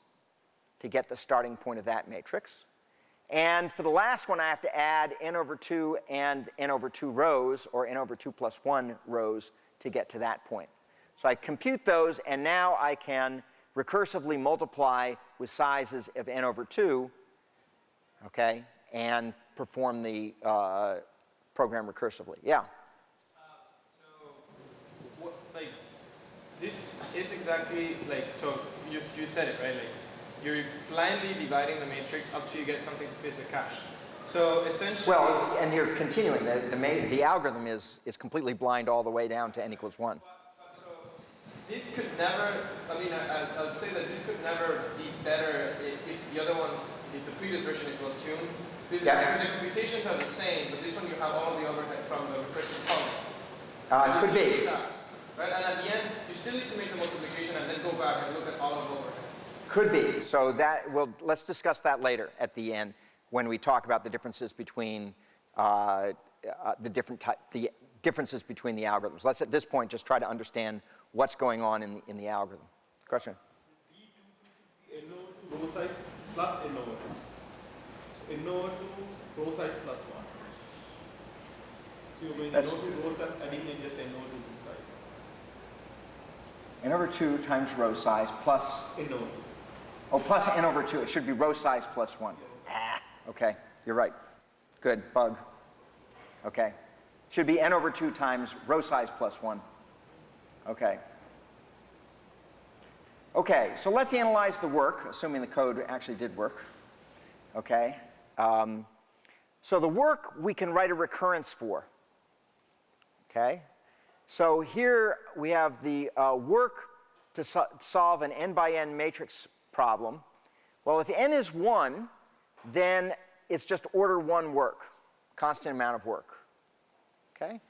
to get the starting point of that matrix. And for the last one, I have to add n over 2 and n over 2 rows, or n over 2 plus 1 rows, to get to that point. So I compute those, and now I can recursively multiply with sizes of n over 2, okay, and perform the program recursively. Yeah? Like, this is exactly like, so you said it, right? Like, you're blindly dividing the matrix up till you get something to fit the cache. So essentially... Well, and you're continuing. The algorithm is completely blind all the way down to n equals 1. So this could never, I mean, I would say that this could never be better if the other one, if the previous version is well tuned. Because the computations are the same, but this one you have all of the overhead from the recursive column. It could be. Right? And at the end, you still need to make the multiplication and then go back and look at all of the overhead. Could be. So let's discuss that later at the end when we talk about the differences between the differences between the algorithms. Let's at this point just try to understand what's going on in the algorithm. Question? D2 to row size plus n over 2. N over 2 row size plus 1. So you're going n over 2 row size adding in just n over 2 size. N over 2 times row size plus N over 2. Oh, plus n over 2. It should be row size plus 1. Okay, you're right. Good, bug. Okay. Should be n over 2 times row size plus 1. Okay. Okay, so let's analyze the work, assuming the code actually did work. Okay. So the work we can write a recurrence for. Okay. So here we have the work to solve an n by n matrix problem. Well, if n is 1, then it's just order 1 work, constant amount of work. Okay?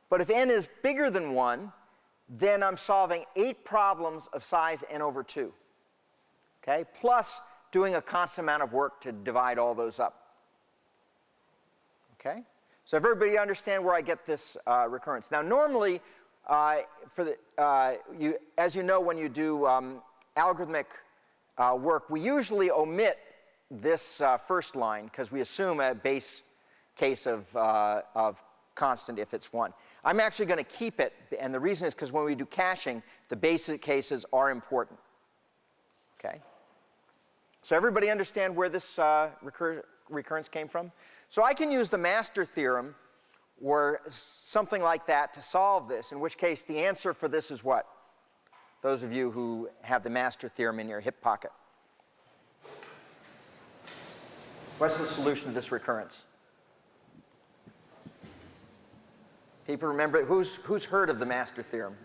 But if n is bigger than 1, then I'm solving 8 problems of size n over 2. Okay? Plus doing a constant amount of work to divide all those up. Okay? So everybody understand where I get this recurrence. Now normally, as you know, when you do algorithmic work, we usually omit this first line because we assume a base case of constant if it's 1. I'm actually going to keep it, and the reason is because when we do caching, the basic cases are important. Okay? So everybody understand where this recurrence came from? So I can use the master theorem or something like that to solve this, in which case the answer for this is what? Those of you who have the master theorem in your hip pocket. What's the solution to this recurrence? People remember, who's heard of the master theorem?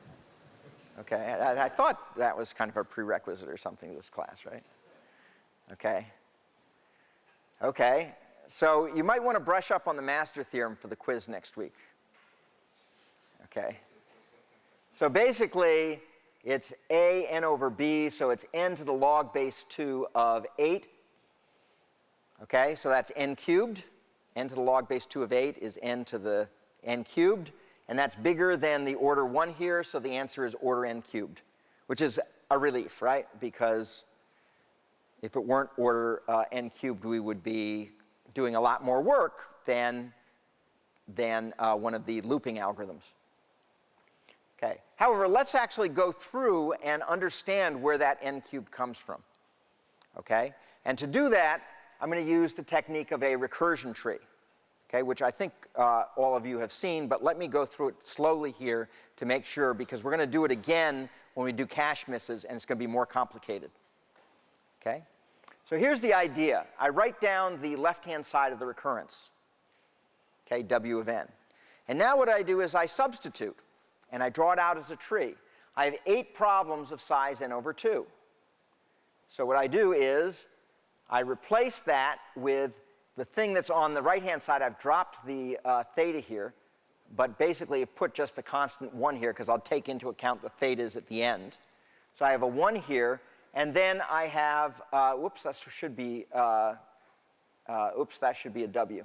Okay, I thought that was kind of a prerequisite or something to this class, right? Okay. Okay, so you might want to brush up on the master theorem for the quiz next week. Okay. So basically, it's a n over b, so it's n to the log base 2 of 8. Okay, so that's n cubed, n to the log base 2 of 8 is n to the n cubed, and that's bigger than the order 1 here, so the answer is order n cubed, which is a relief, right? Because if it weren't order n cubed, we would be doing a lot more work than one of the looping algorithms. Okay. However, let's actually go through and understand where that n cubed comes from. Okay? And to do that, I'm going to use the technique of a recursion tree, okay, which I think all of you have seen, but let me go through it slowly here to make sure, because we're going to do it again when we do cache misses, and it's going to be more complicated. Okay? So here's the idea. I write down the left-hand side of the recurrence, okay, W of n. And now what I do is I substitute, and I draw it out as a tree. I have 8 problems of size n over 2. So what I do is I replace that with the thing that's on the right-hand side. I've dropped the theta here, but basically I've put just the constant 1 here because I'll take into account the thetas at the end. So I have a 1 here, and then I have, whoops, that should be a W.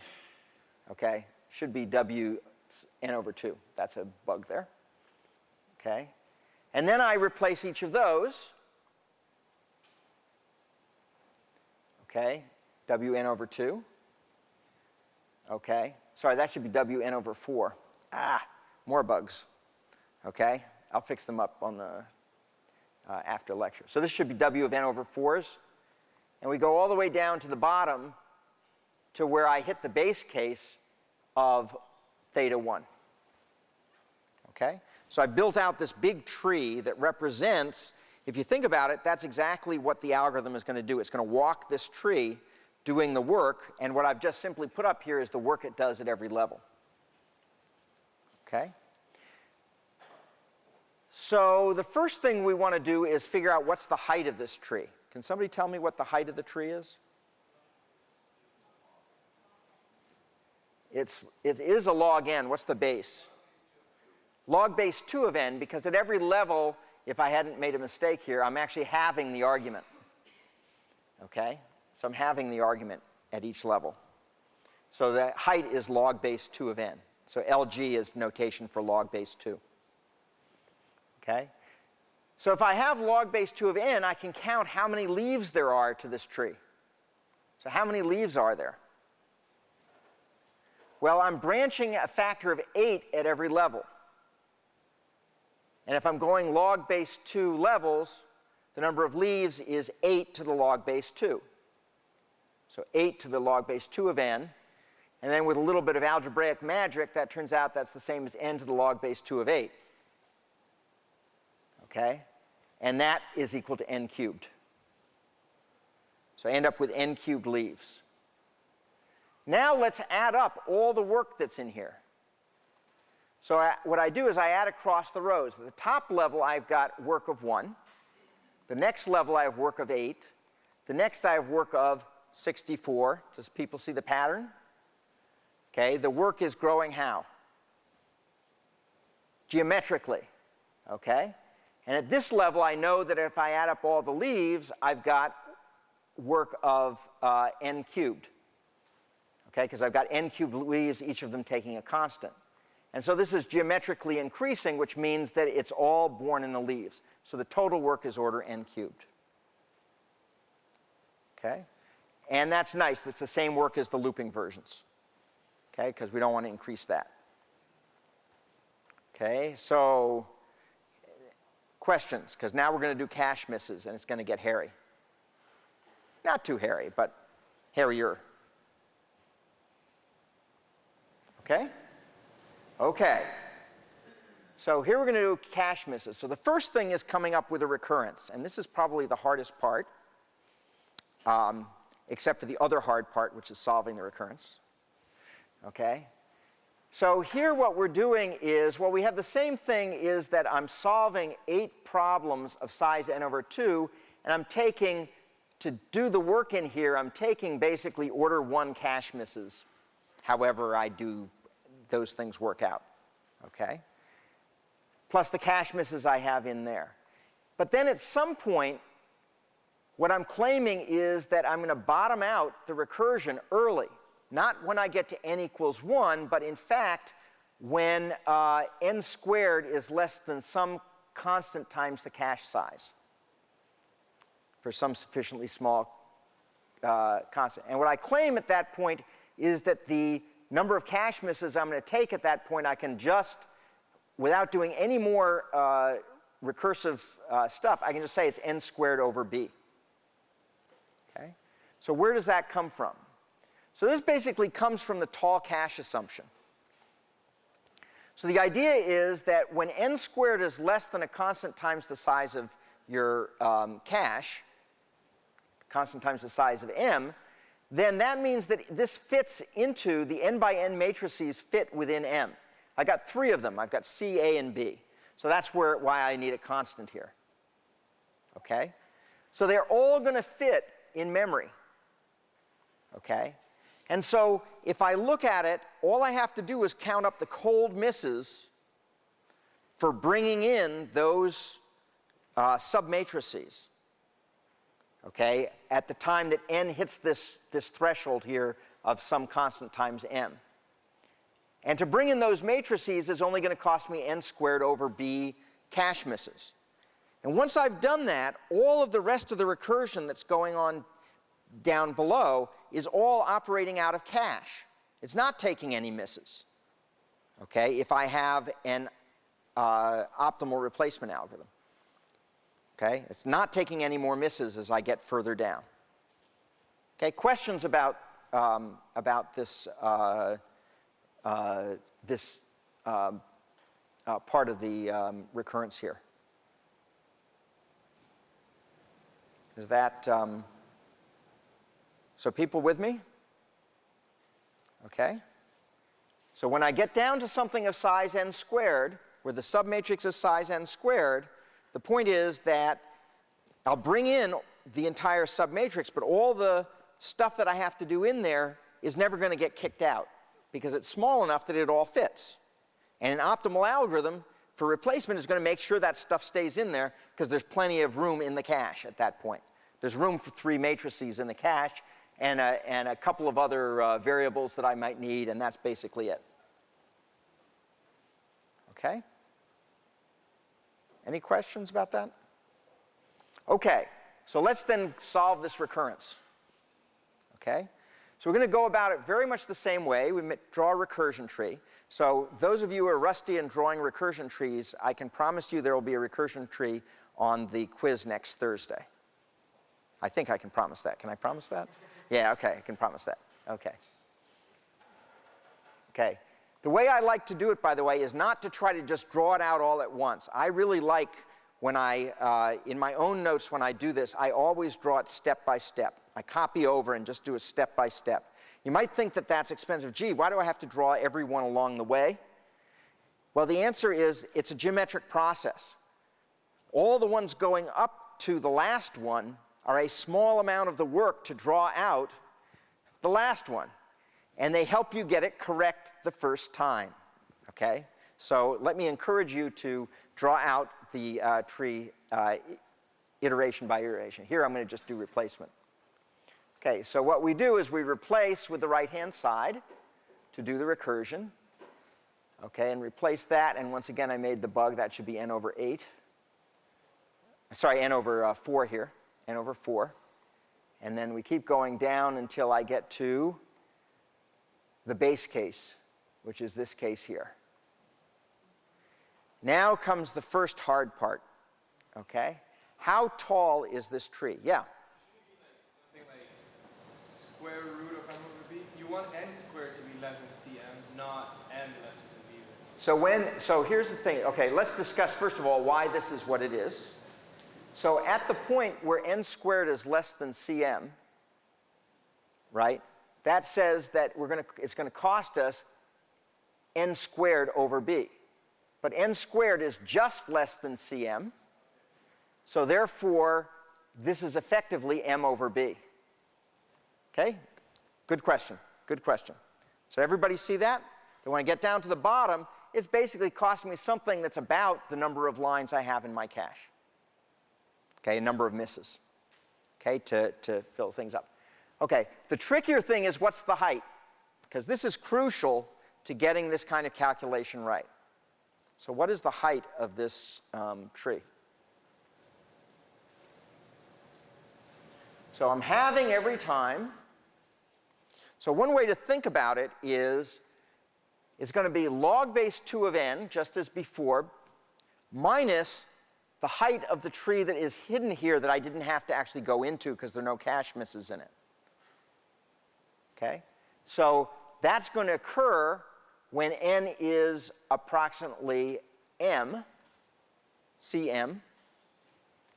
Okay? Should be W n over 2. That's a bug there. Okay? And then I replace each of those. Okay? Wn over 2. Okay? Sorry, that should be Wn over 4. Ah, more bugs. Okay? I'll fix them up on the after lecture. So this should be W of n over 4s. And we go all the way down to the bottom to where I hit the base case of theta 1. Okay? So I built out this big tree that represents, if you think about it, that's exactly what the algorithm is going to do. It's going to walk this tree doing the work, and what I've just simply put up here is the work it does at every level. Okay? So the first thing we want to do is figure out what's the height of this tree. Can somebody tell me what the height of the tree is? It is a log n. What's the base? Log base 2 of n, because at every level, if I hadn't made a mistake here, I'm actually halving the argument. Okay? So I'm halving the argument at each level. So the height is log base 2 of n. So LG is notation for log base 2. Okay? So if I have log base 2 of n, I can count how many leaves there are to this tree. So how many leaves are there? Well, I'm branching a factor of 8 at every level. And if I'm going log base 2 levels, the number of leaves is 8 to the log base 2. So 8 to the log base 2 of n. And then with a little bit of algebraic magic, that turns out that's the same as n to the log base 2 of 8. Okay? And that is equal to n cubed. So I end up with n cubed leaves. Now let's add up all the work that's in here. So what I do is I add across the rows. At the top level, I've got work of 1. The next level, I have work of 8. The next, I have work of 64. Does people see the pattern? Okay, the work is growing how? Geometrically. Okay? And at this level, I know that if I add up all the leaves, I've got work of n cubed. Okay, because I've got n cubed leaves, each of them taking a constant. And so this is geometrically increasing, which means that it's all born in the leaves. So the total work is order n cubed. Okay? And that's nice. That's the same work as the looping versions. Okay? Because we don't want to increase that. Okay? So questions, because now we're going to do cache misses, and it's going to get hairy. Not too hairy, but hairier. Okay? Okay. So here we're going to do cache misses. So the first thing is coming up with a recurrence, and this is probably the hardest part, except for the other hard part, which is solving the recurrence. Okay? So here what we're doing is, well, we have the same thing, is that I'm solving 8 problems of size n over 2, and I'm taking, to do the work in here, I'm taking basically order 1 cache misses, however I do those things work out. Okay? Plus the cache misses I have in there. But then at some point, what I'm claiming is that I'm going to bottom out the recursion early. not when I get to n equals 1, but in fact, when n squared is less than some constant times the cache size for some sufficiently small constant. And what I claim at that point is that the number of cache misses I'm going to take at that point, I can just, without doing any more recursive stuff, I can just say it's n squared over b. Okay? So where does that come from? So this basically comes from the tall cache assumption. So the idea is that when n squared is less than a constant times the size of your cache, constant times the size of m, then that means that this fits into the n by n matrices fit within M. I got 3 of them. I've got C, A, and B. So that's why I need a constant here. Okay? So they're all going to fit in memory. Okay? And so if I look at it, all I have to do is count up the cold misses for bringing in those submatrices. Okay, at the time that n hits this threshold here of some constant times m. And to bring in those matrices is only going to cost me n squared over b cache misses. And once I've done that, all of the rest of the recursion that's going on down below is all operating out of cache. It's not taking any misses, okay, if I have an optimal replacement algorithm. Okay? It's not taking any more misses as I get further down. Okay, questions about this part of the recurrence here? Is that so? People with me? Okay. So when I get down to something of size n squared, where the submatrix is size n squared, the point is that I'll bring in the entire submatrix, but all the stuff that I have to do in there is never going to get kicked out because it's small enough that it all fits. And an optimal algorithm for replacement is going to make sure that stuff stays in there because there's plenty of room in the cache at that point. There's room for 3 matrices in the cache and a couple of other variables that I might need, and that's basically it. Okay? Any questions about that? Okay, so let's then solve this recurrence. Okay? So we're going to go about it very much the same way. We draw a recursion tree. So those of you who are rusty in drawing recursion trees, I can promise you there will be a recursion tree on the quiz next Thursday. I think I can promise that. Can I promise that? Yeah, okay, I can promise that. Okay. Okay. The way I like to do it, by the way, is not to try to just draw it out all at once. I really like when in my own notes when I do this, I always draw it step by step. I copy over and just do it step by step. You might think that that's expensive. Gee, why do I have to draw every one along the way? Well, the answer is it's a geometric process. All the ones going up to the last one are a small amount of the work to draw out the last one. And they help you get it correct the first time, okay? So let me encourage you to draw out the tree iteration by iteration. Here I'm going to just do replacement. Okay, so what we do is we replace with the right-hand side to do the recursion. Okay, and replace that, and once again I made the bug, that should be n over 8. Sorry, n over 4 here, n over 4. And then we keep going down until I get to the base case, which is this case here. Now comes the first hard part, okay? How tall is this tree? Yeah? Something like square root of m over b. You want n squared to be less than cm, not n lesser than b. So here's the thing. Okay, let's discuss first of all why this is what it is. So at the point where n squared is less than cm, right? That says that it's going to cost us n squared over b. But n squared is just less than cm. So therefore, this is effectively m over b. Okay? Good question. Good question. So everybody see that? Then when I get down to the bottom, it's basically costing me something that's about the number of lines I have in my cache. Okay, a number of misses. Okay, to fill things up. Okay, the trickier thing is what's the height? because this is crucial to getting this kind of calculation right. So what is the height of this tree? So I'm halving every time. So one way to think about it is it's going to be log base 2 of n, just as before, minus the height of the tree that is hidden here that I didn't have to actually go into because there are no cache misses in it. Okay? So that's going to occur when n is approximately m, cm.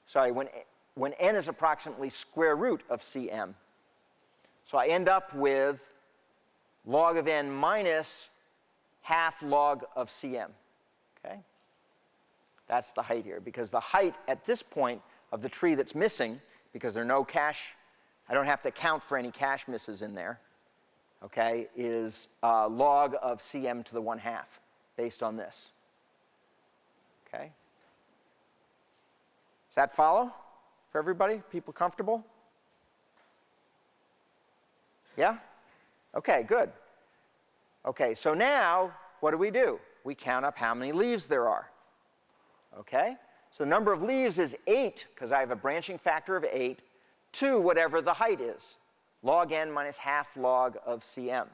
Sorry, when n is approximately square root of cm. So I end up with log of n minus half log of cm. Okay? That's the height here, because the height at this point of the tree that's missing, because there are no cache, I don't have to account for any cache misses in there, okay, is log of cm to the 1/2 based on this. Okay? Does that follow for everybody? People comfortable? Yeah? Okay, good. Okay, so now what do? We count up how many leaves there are. Okay? So the number of leaves is 8, because I have a branching factor of 8, to whatever the height is, log n minus half log of cm.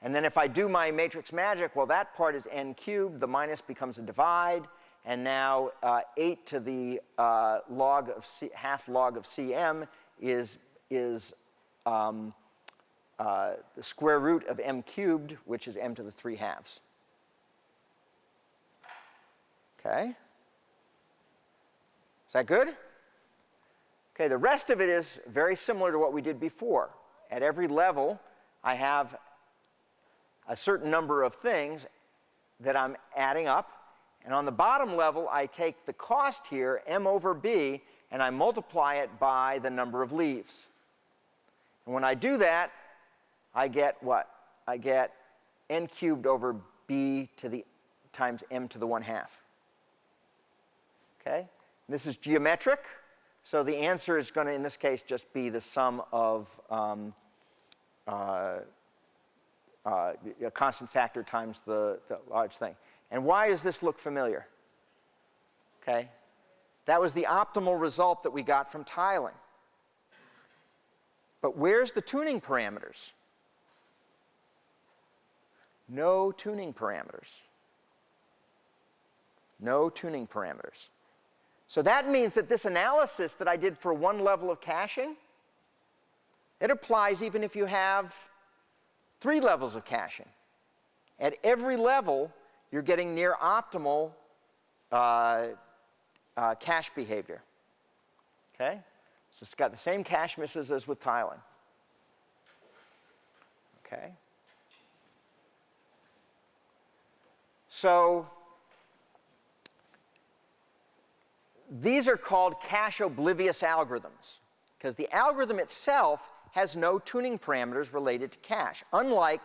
And then if I do my matrix magic, well, that part is n cubed, the minus becomes a divide, and now 8 to the log of half log of cm is the square root of m cubed, which is m to the 3/2. Okay? Is that good? Okay, the rest of it is very similar to what we did before. At every level, I have a certain number of things that I'm adding up. And on the bottom level, I take the cost here, m over b, and I multiply it by the number of leaves. And when I do that, I get what? I get n cubed over b to the times m to the 1/2. Okay? This is geometric, so the answer is going to, in this case, just be the sum of a constant factor times the large thing. And why does this look familiar? Okay? That was the optimal result that we got from tiling. But where's the tuning parameters? No tuning parameters. No tuning parameters. So that means that this analysis that I did for one level of caching, it applies even if you have 3 levels of caching. At every level, you're getting near optimal cache behavior. Okay? So it's got the same cache misses as with tiling. Okay? So these are called cache-oblivious algorithms, because the algorithm itself has no tuning parameters related to cache, unlike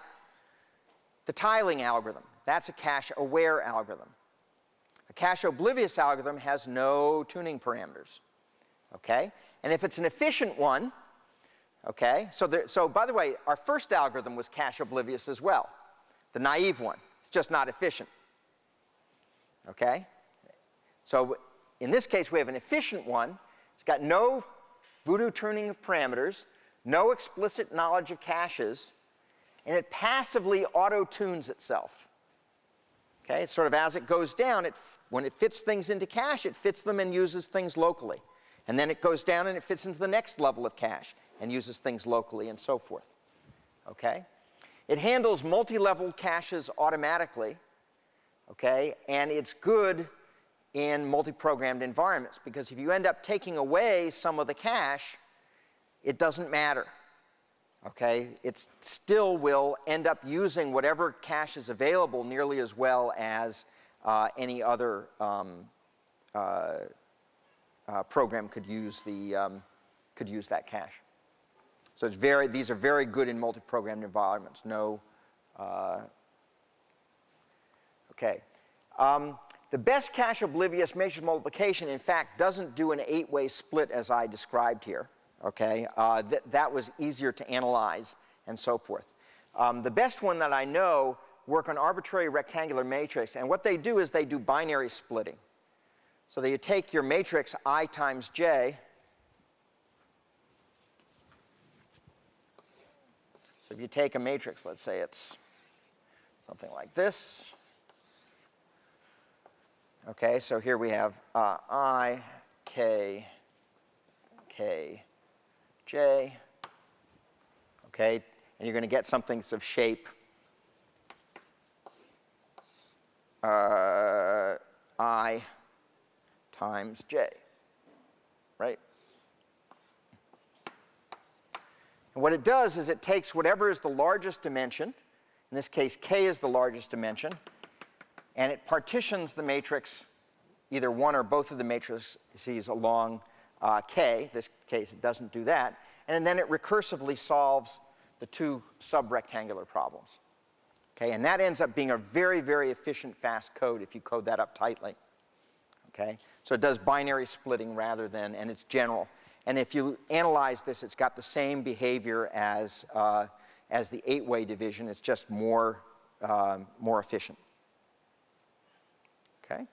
the tiling algorithm. That's a cache-aware algorithm. A cache-oblivious algorithm has no tuning parameters. Okay? And if it's an efficient one, okay, so by the way, our first algorithm was cache-oblivious as well, the naive one. It's just not efficient. Okay? So in this case, we have an efficient one. It's got no voodoo tuning of parameters, no explicit knowledge of caches, and it passively auto-tunes itself. Okay? It's sort of as it goes down, when it fits things into cache, it fits them and uses things locally. And then it goes down and it fits into the next level of cache and uses things locally and so forth. Okay? It handles multi-level caches automatically. Okay? And it's good in multi-programmed environments, because if you end up taking away some of the cache, it doesn't matter. Okay? It still will end up using whatever cache is available nearly as well as any other program could use that cache. So these are very good in multi-programmed environments. Okay. The best cache-oblivious matrix multiplication, in fact, doesn't do an 8-way split as I described here. Okay? That was easier to analyze and so forth. The best one that I know work on arbitrary rectangular matrix, and what they do is they do binary splitting. So that you take your matrix I times j. So if you take a matrix, let's say it's something like this. Okay, so here we have I, K, K, J. Okay, and you're going to get something that's of shape I times j, right? And what it does is it takes whatever is the largest dimension, in this case k is the largest dimension, and it partitions the matrix, either one or both of the matrices along k. In this case, it doesn't do that. And then it recursively solves the two subrectangular problems. Okay, and that ends up being a very, very efficient, fast code if you code that up tightly. Okay, so it does binary splitting rather than, and it's general. And if you analyze this, it's got the same behavior as the 8-way division. It's just more efficient. Okay.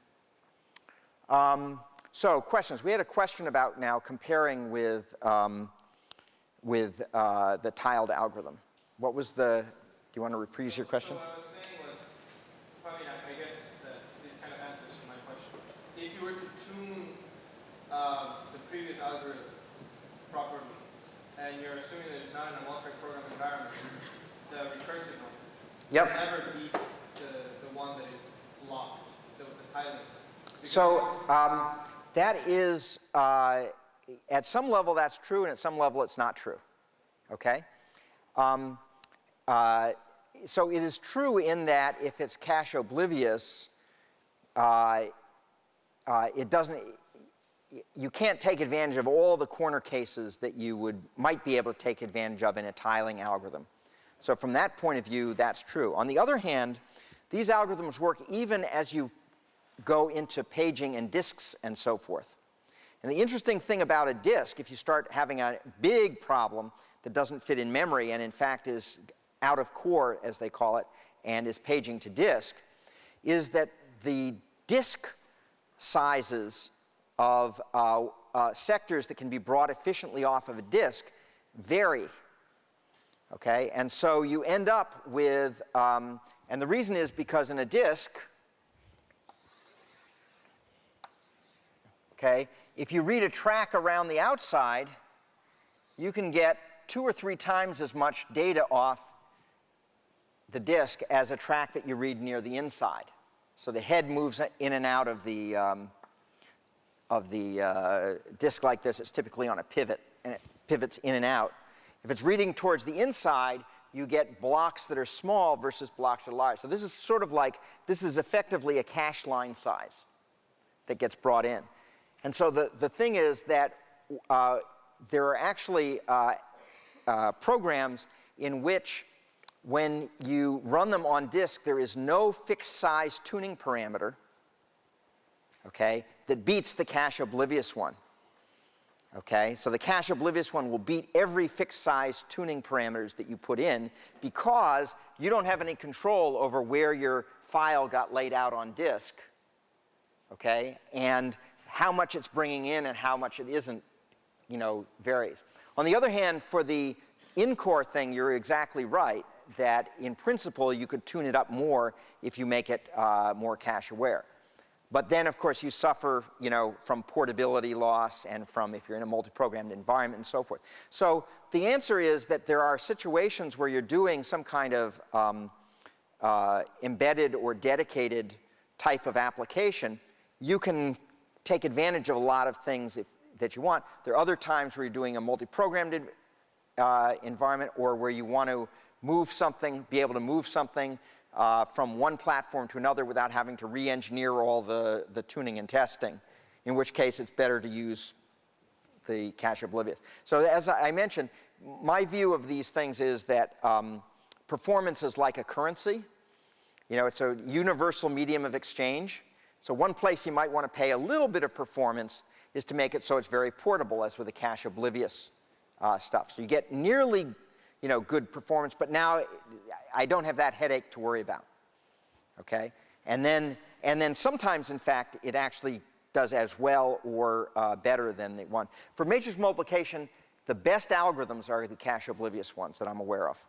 So questions. We had a question about now comparing with the tiled algorithm. What was the? Do you want to reprise your question? So what I was saying was, probably I guess this kind of answers my question. If you were to tune the previous algorithm properly, and you're assuming that it's not in a multi-program environment, the recursive one Yep. will never beat the one that is locked, the tiling. So that is, at some level that's true, and at some level it's not true. Okay? So it is true in that if it's cache oblivious, it doesn't. You can't take advantage of all the corner cases that you might be able to take advantage of in a tiling algorithm. So from that point of view, that's true. On the other hand, these algorithms work even as you go into paging and disks and so forth. And the interesting thing about a disk, if you start having a big problem that doesn't fit in memory and in fact is out of core, as they call it, and is paging to disk, is that the disk sizes of sectors that can be brought efficiently off of a disk vary. Okay, and so you end up with, and the reason is because in a disk, okay, if you read a track around the outside, you can get 2 or 3 times as much data off the disk as a track that you read near the inside. So the head moves in and out of the disk like this. It's typically on a pivot, and it pivots in and out. If it's reading towards the inside, you get blocks that are small versus blocks that are large. So this is sort of like, this is effectively a cache line size that gets brought in. And so the thing is that there are actually programs in which when you run them on disk, there is no fixed size tuning parameter, okay, that beats the cache oblivious one. Okay, so the cache oblivious one will beat every fixed size tuning parameters that you put in because you don't have any control over where your file got laid out on disk, okay, and how much it's bringing in and how much it isn't, you know, varies. On the other hand, for the in-core thing, you're exactly right that in principle you could tune it up more if you make it more cache aware. But then, of course, you suffer, you know, from portability loss and from if you're in a multi-programmed environment and so forth. So the answer is that there are situations where you're doing some kind of embedded or dedicated type of application. You can take advantage of a lot of things that you want. There are other times where you're doing a multi-programmed environment or where you want to move something, be able to move something from one platform to another without having to re-engineer all the tuning and testing, in which case it's better to use the cache oblivious. So as I mentioned, my view of these things is that performance is like a currency. You know, it's a universal medium of exchange. So one place you might want to pay a little bit of performance is to make it so it's very portable, as with the cache oblivious stuff. So you get nearly good performance, but now I don't have that headache to worry about. Okay? And then sometimes, in fact, it actually does as well or better than the one. For matrix multiplication, the best algorithms are the cache-oblivious ones that I'm aware of.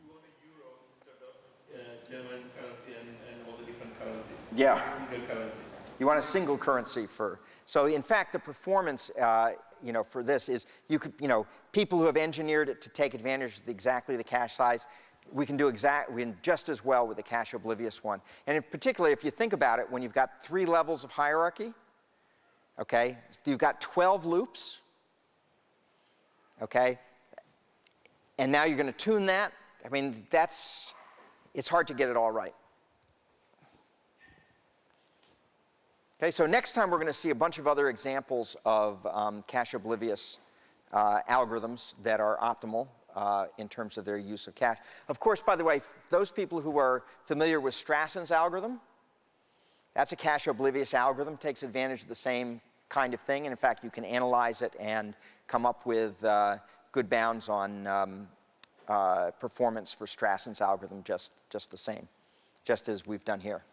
You want a euro instead of German currency and all the different currencies. Yeah. Single currency. You want a single currency for. So in fact, the performance, for this is people who have engineered it to take advantage of exactly the cache size. We can do just as well with the cache-oblivious one. And in particular, if you think about it, when you've got 3 levels of hierarchy, okay, you've got 12 loops, okay, and now you're going to tune that. I mean, it's hard to get it all right. Okay, so next time we're going to see a bunch of other examples of cache-oblivious algorithms that are optimal in terms of their use of cache. Of course, by the way, those people who are familiar with Strasson's algorithm, that's a cache-oblivious algorithm, takes advantage of the same kind of thing, and in fact, you can analyze it and come up with good bounds on performance for Strasson's algorithm just the same, just as we've done here.